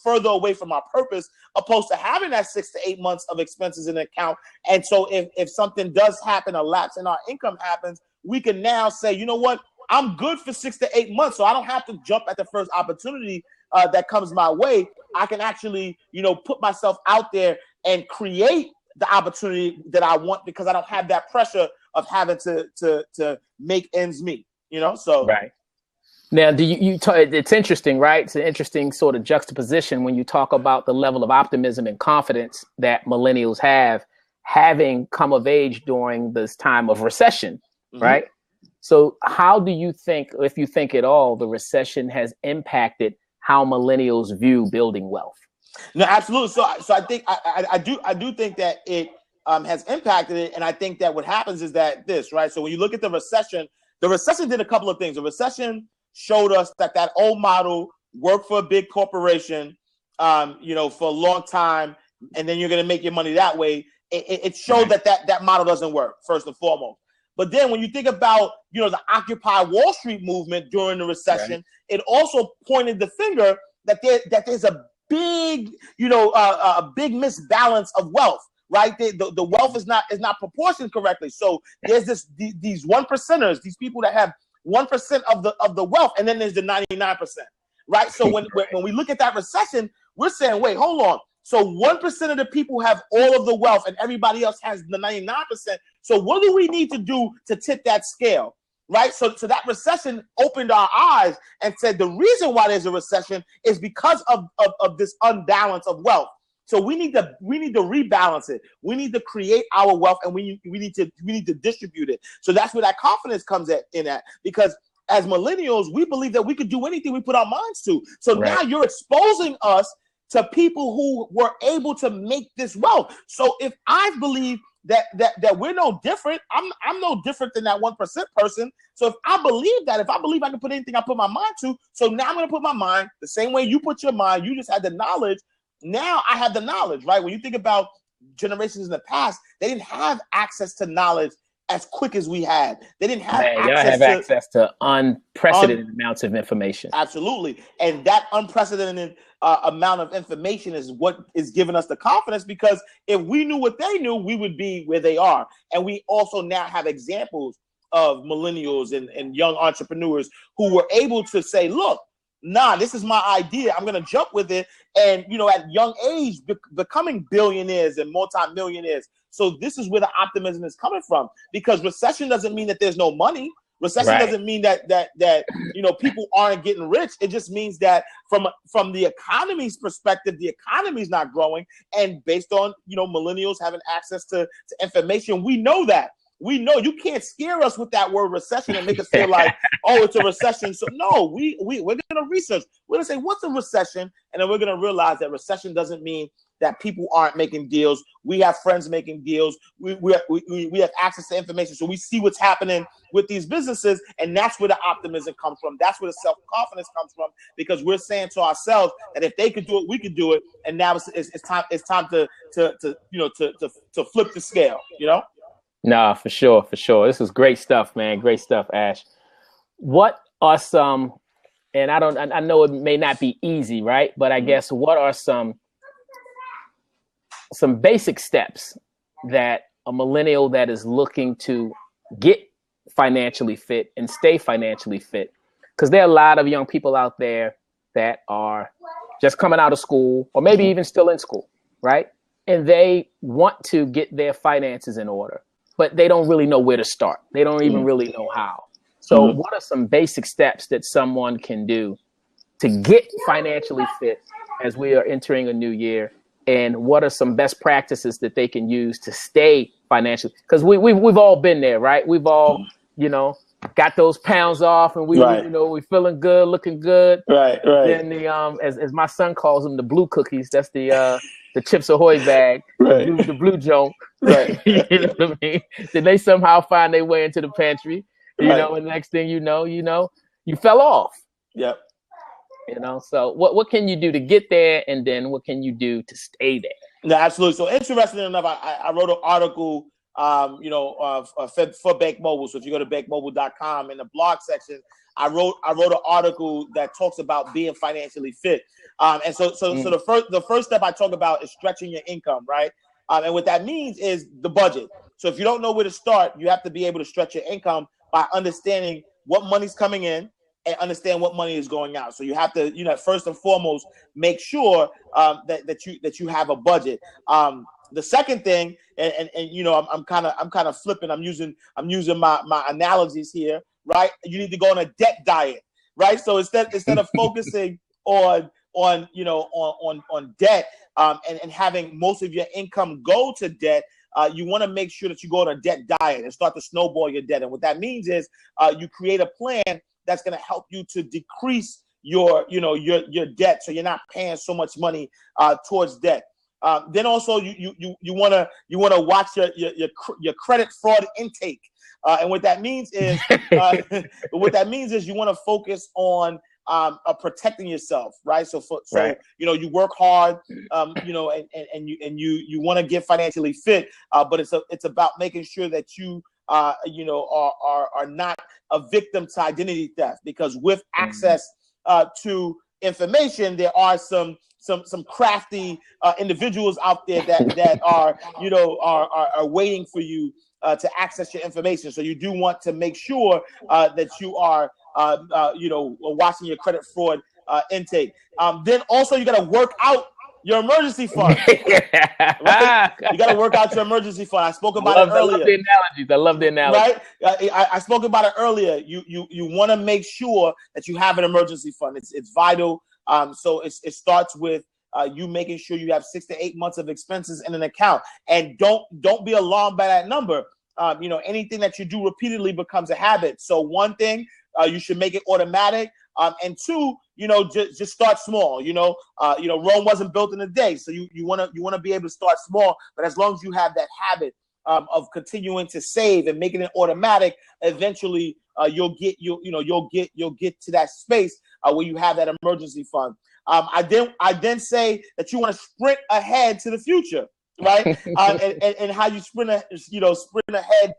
further away from our purpose, opposed to having that 6 to 8 months of expenses in an account. And so if something does happen, a lapse in our income happens, we can now say, you know what, I'm good for 6 to 8 months, so I don't have to jump at the first opportunity that comes my way. I can actually, put myself out there and create the opportunity that I want, because I don't have that pressure of having to make ends meet. So right. Now, do you it's interesting, right? It's an interesting sort of juxtaposition when you talk about the level of optimism and confidence that millennials have, having come of age during this time of recession, right? So how do you think, if you think at all, the recession has impacted how millennials view building wealth? No, absolutely. So I think I do think that it has impacted it, and I think that what happens is that right. So when you look at the recession did a couple of things. The recession showed us that old model worked for a big corporation, for a long time, and then you're going to make your money that way. It showed that model doesn't work, first and foremost. But then when you think about, the Occupy Wall Street movement during the recession, it also pointed the finger that there's a big, a big misbalance of wealth, right? The wealth is not proportioned correctly. So there's these 1%ers, these people that have 1% of the wealth, and then there's the 99%, right? So when we look at that recession, we're saying, wait, hold on. So 1% of the people have all of the wealth, and everybody else has the 99%. So what do we need to do to tip that scale, right? So that recession opened our eyes and said the reason why there's a recession is because of this unbalance of wealth. So we need to rebalance it. We need to create our wealth, and we need to distribute it. So that's where that confidence comes in at, because as millennials, we believe that we could do anything we put our minds to. So now you're exposing us to people who were able to make this wealth. So if I believe that we're no different, I'm no different than that 1% person. So if I believe I can put anything I put my mind to, so now I'm going to put my mind the same way you put your mind. You just had the knowledge. Now I have the knowledge, right? When you think about generations in the past, they didn't have access to knowledge as quick as we had. They didn't have access to unprecedented amounts of information. Absolutely. And that unprecedented amount of information is what is giving us the confidence, because if we knew what they knew, we would be where they are. And we also now have examples of millennials and young entrepreneurs who were able to say, look, this is my idea. I'm going to jump with it. And, at young age, becoming billionaires and multimillionaires. So this is where the optimism is coming from, because recession doesn't mean that there's no money. Recession doesn't mean that people aren't getting rich. It just means that from the economy's perspective, the economy's not growing. And based on, millennials having access to information, we know that. we know you can't scare us with that word recession and make us feel like, oh, it's a recession. So no, we're going to research. We're going to say, what's a recession? And then we're going to realize that recession doesn't mean that people aren't making deals. We have friends making deals. We have access to information. So we see what's happening with these businesses. And that's where the optimism comes from. That's where the self-confidence comes from, because we're saying to ourselves that if they could do it, we could do it. And now it's time to flip the scale, Nah, for sure. This is great stuff, man. Great stuff, Ash. What are some, and I know it may not be easy, right? But I guess what are some basic steps that a millennial that is looking to get financially fit and stay financially fit? Because there are a lot of young people out there that are just coming out of school, or maybe even still in school, right? And they want to get their finances in order, but they don't really know where to start. They don't even really know how. So what are some basic steps that someone can do to get financially fit as we are entering a new year? And what are some best practices that they can use to stay financially? Because we've all been there, right? We've all, got those pounds off, and we feeling good, looking good. Right. Then the as my son calls them, the blue cookies. That's the Chips Ahoy bag, right. the blue junk. Right. You know what I mean? Then they somehow find their way into the pantry. And the next thing you know, you fell off. Yep. So what can you do to get there, and then what can you do to stay there? No, absolutely. So interesting enough, I wrote an article, for Bank Mobile. So if you go to bankmobile.com in the blog section, I wrote an article that talks about being financially fit. And so the first step I talk about is stretching your income, right? And what that means is the budget. So if you don't know where to start, you have to be able to stretch your income by understanding what money's coming in and understand what money is going out. So you have to, first and foremost, make sure that you have a budget. The second thing, and I'm kind of flipping. I'm using my analogies here, right? You need to go on a debt diet, right? So instead of focusing on debt and having most of your income go to debt, you want to make sure that you go on a debt diet and start to snowball your debt. And what that means is you create a plan that's going to help you to decrease your debt, so you're not paying so much money towards debt. Then also you want to watch your credit fraud intake, and what that means is you want to focus on protecting yourself, right? So you work hard, and you want to get financially fit, but it's about making sure that you are not a victim to identity theft, because with access to information, there are some crafty individuals out there that are waiting for you to access your information. So you do want to make sure that you are watching your credit fraud intake. Then also you got to work out your emergency fund. Right? You got to work out your emergency fund. I spoke about it earlier. I love the analogy. Right? I spoke about it earlier. You want to make sure that you have an emergency fund. It's vital. So it starts with you making sure you have 6 to 8 months of expenses in an account, and don't be alarmed by that number. Anything that you do repeatedly becomes a habit. So one thing, you should make it automatic. And two, just start small. Rome wasn't built in a day. So you want to be able to start small, but as long as you have that habit of continuing to save and making it automatic, eventually you'll get to that space where you have that emergency fund. I then say that you want to sprint ahead to the future, right? And how you sprint ahead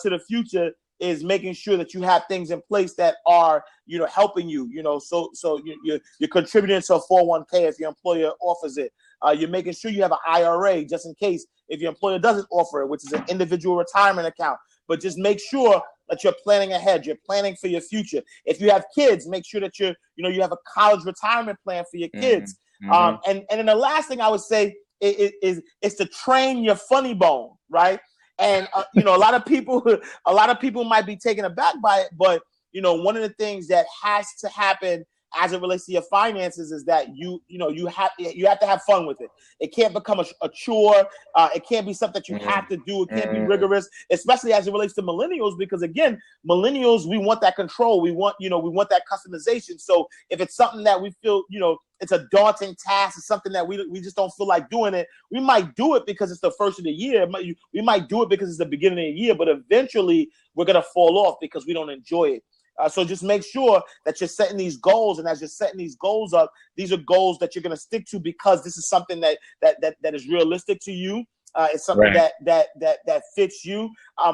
to the future is making sure that you have things in place that are, helping you, so you're contributing to a 401k if your employer offers it. You're making sure you have an IRA just in case if your employer doesn't offer it, which is an individual retirement account. But just make sure that you're planning ahead. You're planning for your future. If you have kids, make sure that you have a college retirement plan for your kids. And then the last thing I would say is to train your funny bone, right? And a lot of people might be taken aback by it, but one of the things that has to happen as it relates to your finances is that you have to have fun with it. It can't become a chore. It can't be something that you have to do. It can't be rigorous, especially as it relates to millennials, because again, millennials, we want that control. We want that customization. So if it's something that we feel, it's a daunting task, it's something that we just don't feel like doing it, we might do it because it's the first of the year. We might do it because it's the beginning of the year, but eventually we're going to fall off because we don't enjoy it. So just make sure that you're setting these goals, and as you're setting these goals up, these are goals that you're going to stick to because this is something that is realistic to you. It's something that fits you,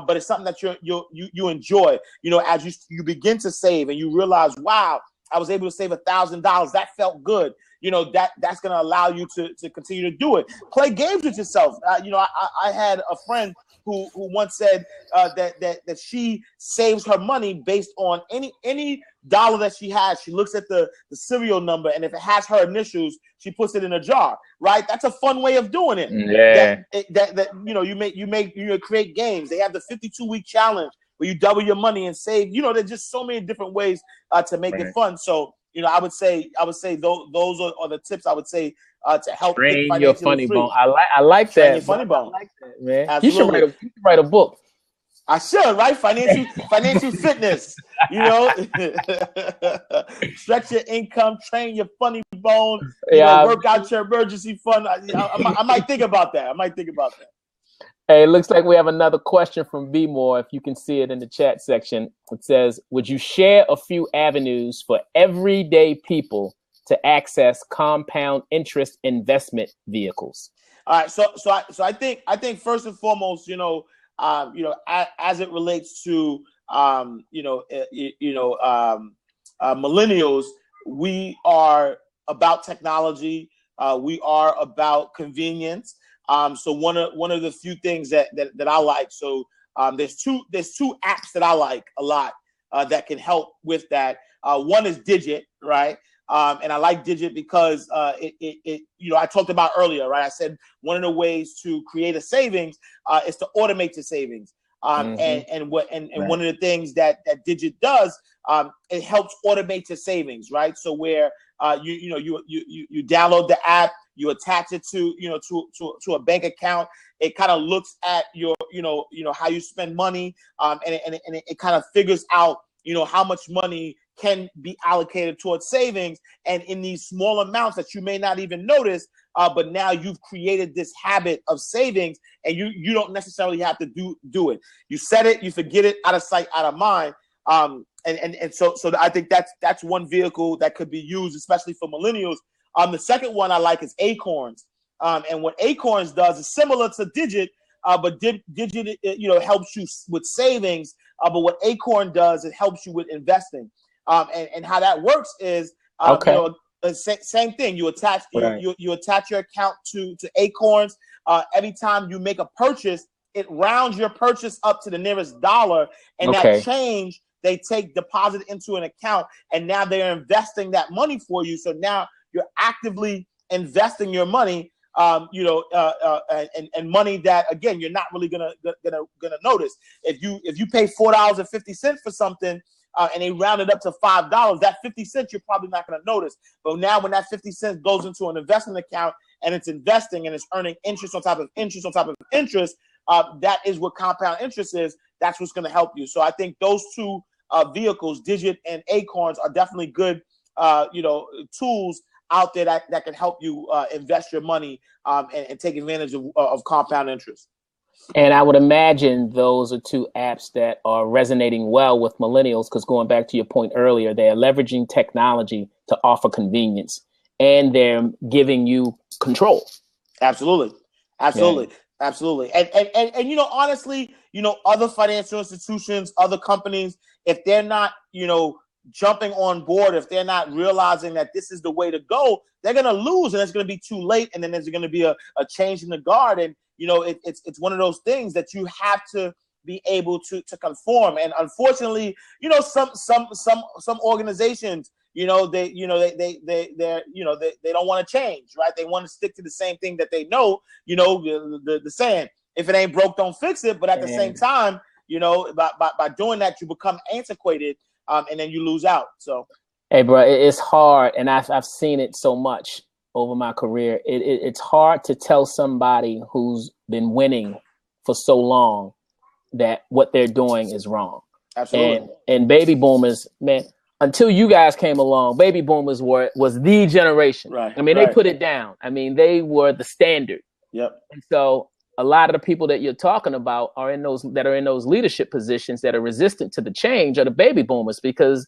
but it's something that you enjoy. As you begin to save and you realize, wow, I was able to save $1,000. That felt good. That's going to allow you to continue to do it. Play games with yourself. I had a friend who once said that she saves her money based on any dollar that she has. She looks at the serial number, and if it has her initials, she puts it in a jar. Right? That's a fun way of doing it. Yeah. You create games. They have the 52-week challenge where you double your money and save. There's just so many different ways to make it fun. So I would say those are the tips I would say to help train your funny bone. I like that. Your funny bone. I like that, man. Absolutely. You should write a book. I should, right? Financial fitness. Stretch your income, train your funny bone. Work out your emergency fund. I might think about that. Hey, it looks like we have another question from B More. If you can see it in the chat section, it says, "Would you share a few avenues for everyday people to access compound interest investment vehicles?" All right, so I think first and foremost, as it relates to millennials, we are about technology. We are about convenience. So one of the few things that I like. So there's two apps that I like a lot that can help with that. One is Digit, right? And I like Digit because I talked about earlier, right? I said one of the ways to create a savings is to automate your savings. And one of the things that Digit does, it helps automate your savings, right? So where you download the app, you attach it to a bank account. It kind of looks at your how you spend money, and it kind of figures out how much money can be allocated towards savings, and in these small amounts that you may not even notice, but now you've created this habit of savings, and you don't necessarily have to do it. You set it, you forget it, out of sight, out of mind. And so I think that's one vehicle that could be used, especially for millennials. The second one I like is Acorns, and what Acorns does is similar to Digit, but Digit helps you with savings. But what Acorn does, it helps you with investing. And how that works is, same thing. You attach you attach your account to Acorns. Every time you make a purchase, it rounds your purchase up to the nearest dollar, and that change they take deposit into an account, and now they're investing that money for you. So now you're actively investing your money, and money that, again, you're not really gonna notice. If you pay $4.50 for something, and they round it up to $5, that 50 cents you're probably not going to notice. But now when that 50 cents goes into an investment account and it's investing and it's earning interest on top of interest on top of interest, that is what compound interest is. That's what's going to help you. So I think those two vehicles, Digit and Acorns, are definitely good tools out there that can help you invest your money and take advantage of compound interest. And I would imagine those are two apps that are resonating well with millennials, because going back to your point earlier, they're leveraging technology to offer convenience, and they're giving you control. Absolutely. And honestly, other financial institutions, other companies, if they're not, jumping on board, if they're not realizing that this is the way to go, they're going to lose, and it's going to be too late. And then there's going to be a change in the guard. And, it's one of those things that you have to be able to conform. And unfortunately, some organizations, they don't want to change, right? They want to stick to the same thing that they know, the saying, if it ain't broke, don't fix it. But at the same time, by doing that, you become antiquated, and then you lose out. So Hey, bro, it's hard, and I've seen it so much over my career. It's hard to tell somebody who's been winning for so long that what they're doing is wrong. Absolutely. And baby boomers, man, until you guys came along, baby boomers was the generation. Right. I mean, they put it down. I mean, they were the standard. Yep. And so a lot of the people that you're talking about are in those leadership positions that are resistant to the change are the baby boomers, because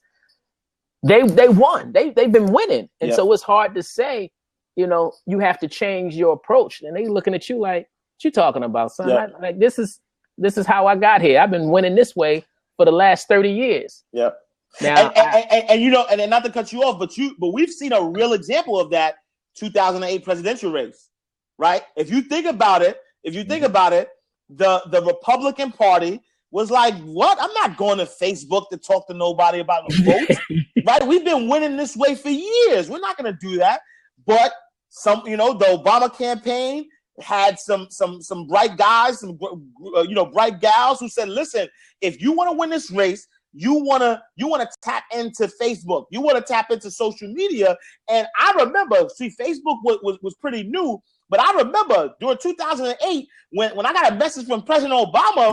they won. They've been winning. And so it's hard to say, you have to change your approach. And they looking at you like, what you talking about, son? Yep. Like this is how I got here. I've been winning this way for the last 30 years. Yep. Now, and not to cut you off, but we've seen a real example of that 2008 presidential race, right? If you think about it, the Republican Party was like, what? I'm not going to Facebook to talk to nobody about the votes, right? We've been winning this way for years. We're not going to do that. But the Obama campaign had some bright guys, some bright gals who said, listen, if you want to win this race, you want to tap into Facebook. You want to tap into social media. And I remember, Facebook was pretty new. But I remember during 2008, when I got a message from President Obama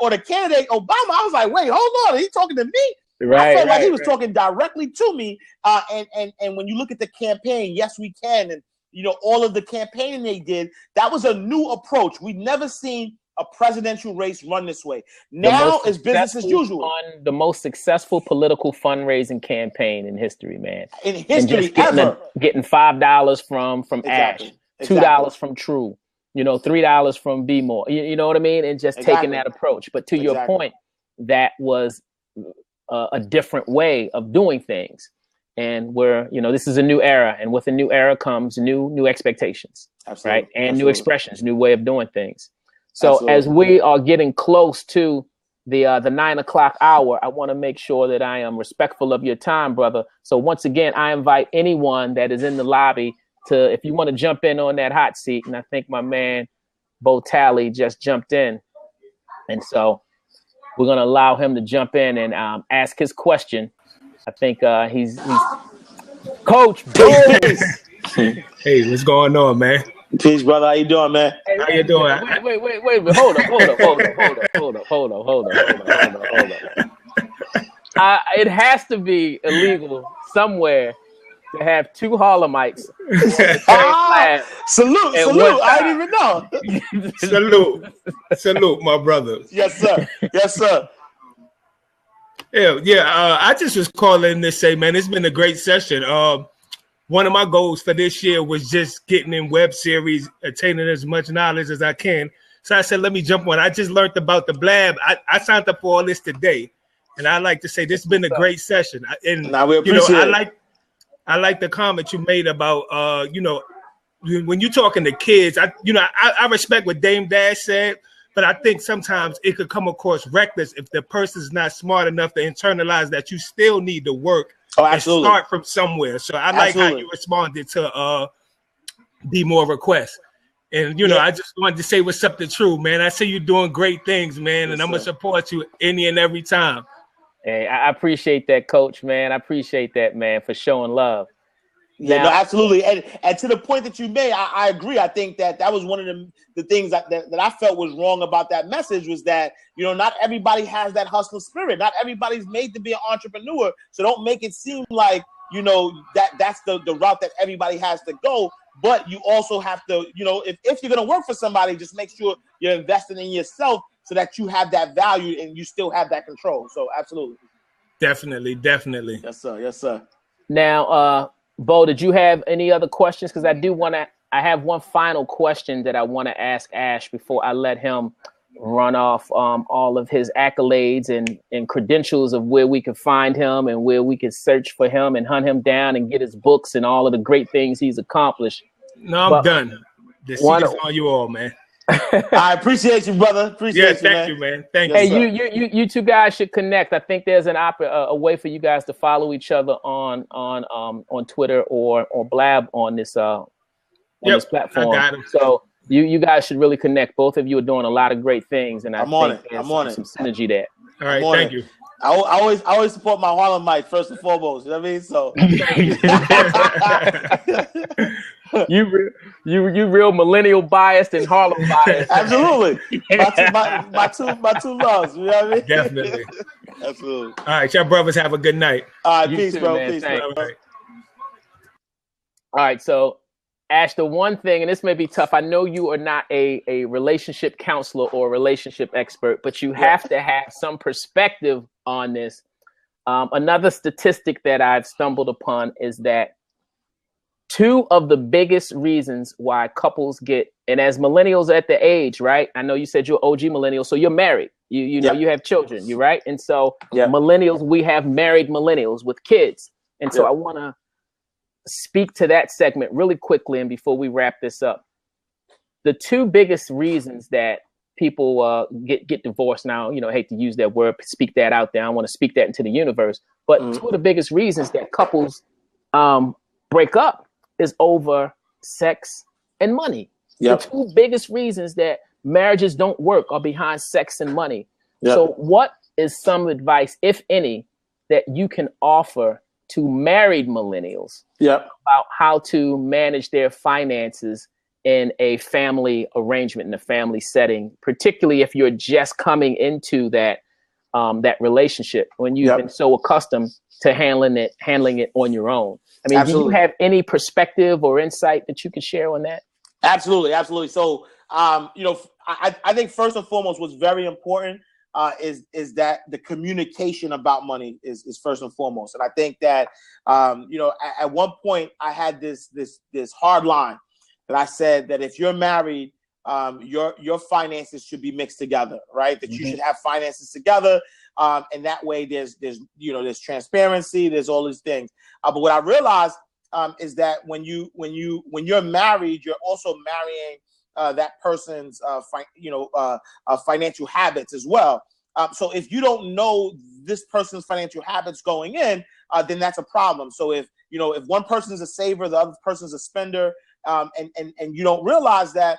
or the candidate Obama, I was like, wait, hold on, are you talking to me? I felt like he was talking directly to me. And when you look at the campaign, Yes We Can, and all of the campaigning they did, that was a new approach. We've never seen a presidential race run this way. Now it's business as usual. The most successful political fundraising campaign in history, man. In history ever. Getting $5 from Ash, $2 from True, $3 from Be More. You know what I mean? And just taking that approach. But to your point, that was a different way of doing things. And this is a new era, and with a new era comes new expectations, right? And new expressions, new way of doing things. So as we are getting close to the 9 o'clock hour, I want to make sure that I am respectful of your time, brother. So once again, I invite anyone that is in the lobby to, if you want to jump in on that hot seat. And I think my man Bo Talley just jumped in, and so we're going to allow him to jump in and ask his question. I think he's Coach Bo. Hey, what's going on, man? Peace, brother. How you doing, man? How you doing? Wait. Hold up. It has to be illegal somewhere to have two Harlemites. Salute. I didn't even know. Salute, my brother. Yes, sir. Yeah. I just was calling to say, man, it's been a great session. One of my goals for this year was just getting in web series, attaining as much knowledge as I can. So I said, let me jump on. I just learned about the Blab. I signed up for all this today. And I like to say this has been a great session. And we appreciate it. I like the comment you made about when you're talking to kids, I respect what Dame Dash said, but I think sometimes it could come across reckless if the person's not smart enough to internalize that you still need to work. Oh, absolutely. And start from somewhere. So I like how you responded to Be More requests. And, I just wanted to say what's up to True, man. I see you doing great things, man, and I'm going to support you any and every time. Hey, I appreciate that, Coach, man. I appreciate that, man, for showing love. Yeah, no, absolutely. And to the point that you made, I agree. I think that was one of the things that I felt was wrong about that message was that, not everybody has that hustler spirit. Not everybody's made to be an entrepreneur. So don't make it seem like, that's the route that everybody has to go. But you also have to, if you're going to work for somebody, just make sure you're investing in yourself so that you have that value and you still have that control. So absolutely. Definitely. Yes, sir. Now, Bo, did you have any other questions? Because I have one final question that I want to ask Ash before I let him run off all of his accolades and credentials of where we can find him and where we can search for him and hunt him down and get his books and all of the great things he's accomplished. No, I'm done. The seat is on you all, man. I appreciate you, brother. Thank you, man. Thank you. Hey, you two guys should connect. I think there's a way for you guys to follow each other on Twitter or Blab on this this platform. I got him. So you guys should really connect. Both of you are doing a lot of great things, and I think there's some synergy there. All right, thank you. I always support my Harlemites first and foremost. You know what I mean? So you real millennial biased and Harlem biased. Absolutely. My two loves. You know what I mean? Definitely. Absolutely. All right, y'all brothers have a good night. All right, You peace, too, bro. man. Peace, Thanks. bro. All right, so Ash, the one thing, and this may be tough, I know you are not a relationship counselor or a relationship expert, but you have to have some perspective on this. Another statistic that I've stumbled upon is that two of the biggest reasons why couples get, and as millennials at the age, right? I know you said you're OG millennial, so you're married. You know, you have children, you right? And so millennials, we have married millennials with kids. And so I want to speak to that segment really quickly and before we wrap this up. The two biggest reasons that people get divorced now, you know, I hate to use that word, speak that out there. I want to speak that into the universe. But two of the biggest reasons that couples break up is over sex and money. The two biggest reasons that marriages don't work are behind sex and money. So what is some advice, if any, that you can offer to married millennials about how to manage their finances in a family arrangement, in a family setting, particularly if you're just coming into that relationship when you've been so accustomed to handling it on your own? I mean, do you have any perspective or insight that you can share on that? Absolutely. So, you know, I think first and foremost, what's very important is that the communication about money is first and foremost. And I think that, you know, at one point I had this hard line that I said that if you're married, your finances should be mixed together, right? That you should have finances together. And that way there's transparency, there's all these things. But what I realized is that when you're married, you're also marrying that person's financial habits as well. So if you don't know this person's financial habits going in, then that's a problem. So if one person is a saver, the other person is a spender, and you don't realize that,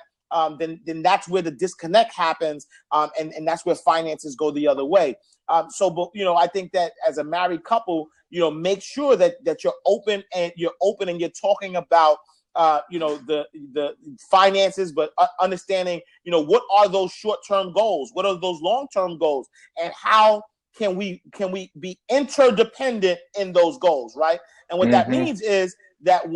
then that's where the disconnect happens, and that's where finances go the other way. But I think that as a married couple, make sure that you're open and you're talking about the finances, but understanding what are those short-term goals, what are those long-term goals, and how can we be interdependent in those goals, right? And what that means is that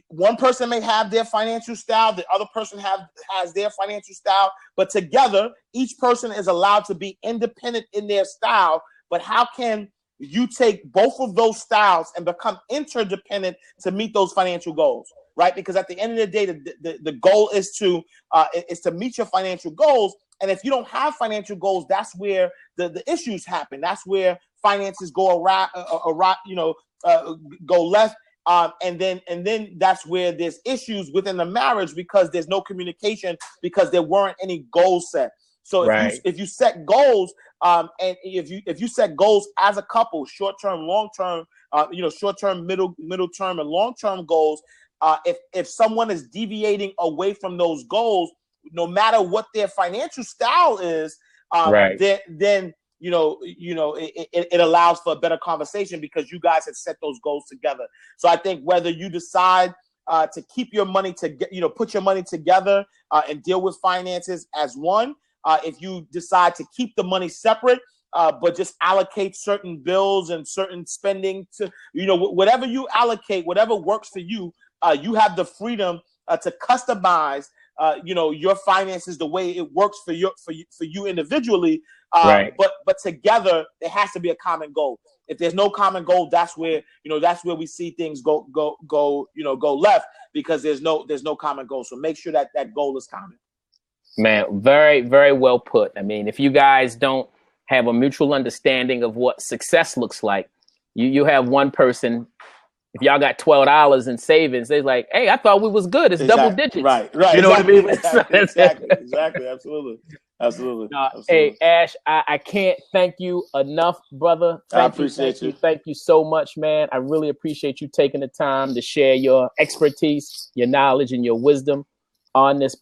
one person may have their financial style, the other person has their financial style, but together each person is allowed to be independent in their style. But how can you take both of those styles and become interdependent to meet those financial goals, right? Because at the end of the day, the goal is to meet your financial goals. And if you don't have financial goals, that's where the issues happen. That's where finances go go left. And then that's where there's issues within the marriage because there's no communication because there weren't any goals set. So if you set goals, and if you set goals as a couple, short-term, long-term, short-term, middle term, and long-term goals, if someone is deviating away from those goals, no matter what their financial style is, then it allows for a better conversation because you guys have set those goals together. So I think whether you decide to keep your money put your money together and deal with finances as one, if you decide to keep the money separate, but just allocate certain bills and certain spending to, whatever you allocate, whatever works for you, you have the freedom to customize, your finances the way it works for you individually. But together there has to be a common goal. If there's no common goal, that's where we see things go left because there's no common goal. So make sure that goal is common. Man, very, very well put. I mean, if you guys don't have a mutual understanding of what success looks like, you have one person, if y'all got $12 in savings, they're like, hey, I thought we was good. It's double digits. Right. You know what I mean? Exactly. Absolutely. Hey, Ash, I can't thank you enough, brother. I appreciate you. Thank you so much, man. I really appreciate you taking the time to share your expertise, your knowledge, and your wisdom on this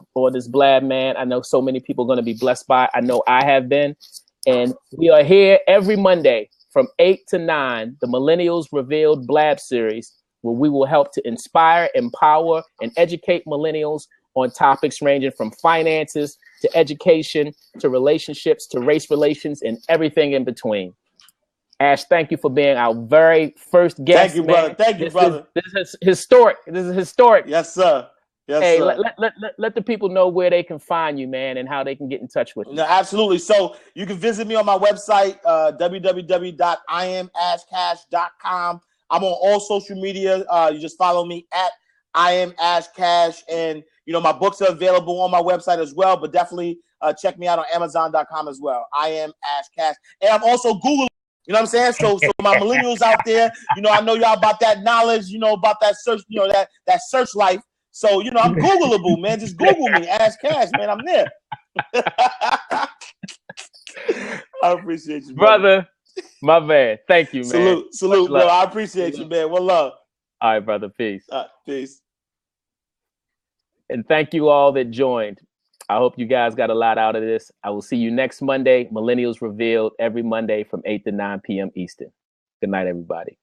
Blab, man. I know so many people are going to be blessed by it. I know I have been. And we are here every Monday from 8 to 9, the Millennials Revealed Blab series, where we will help to inspire, empower, and educate millennials on topics ranging from finances to education to relationships to race relations and everything in between. Ash, thank you for being our very first guest. Thank you, brother. Thank you, brother. This is historic. This is historic. Yes, sir. Yes, hey, sir. Let the people know where they can find you, man, and how they can get in touch with you. No, absolutely. So you can visit me on my website, www.iamashcash.com. I'm on all social media. You just follow me at IamAshCash. And, you know, my books are available on my website as well, but definitely check me out on Amazon.com as well. I am Ash Cash. And I'm also Google. You know what I'm saying? So my millennials out there, you know, I know y'all about that knowledge, you know, about that search, you know, that search life. So, you know, I'm Googleable, man. Just Google me, Ash Cash, man. I'm there. I appreciate you, brother. My man. Thank you, man. Salute, bro. I appreciate you, man. One love. All right, brother. Peace. Peace. And thank you all that joined. I hope you guys got a lot out of this. I will see you next Monday. Millennials Revealed every Monday from 8 to 9 p.m. Eastern. Good night, everybody.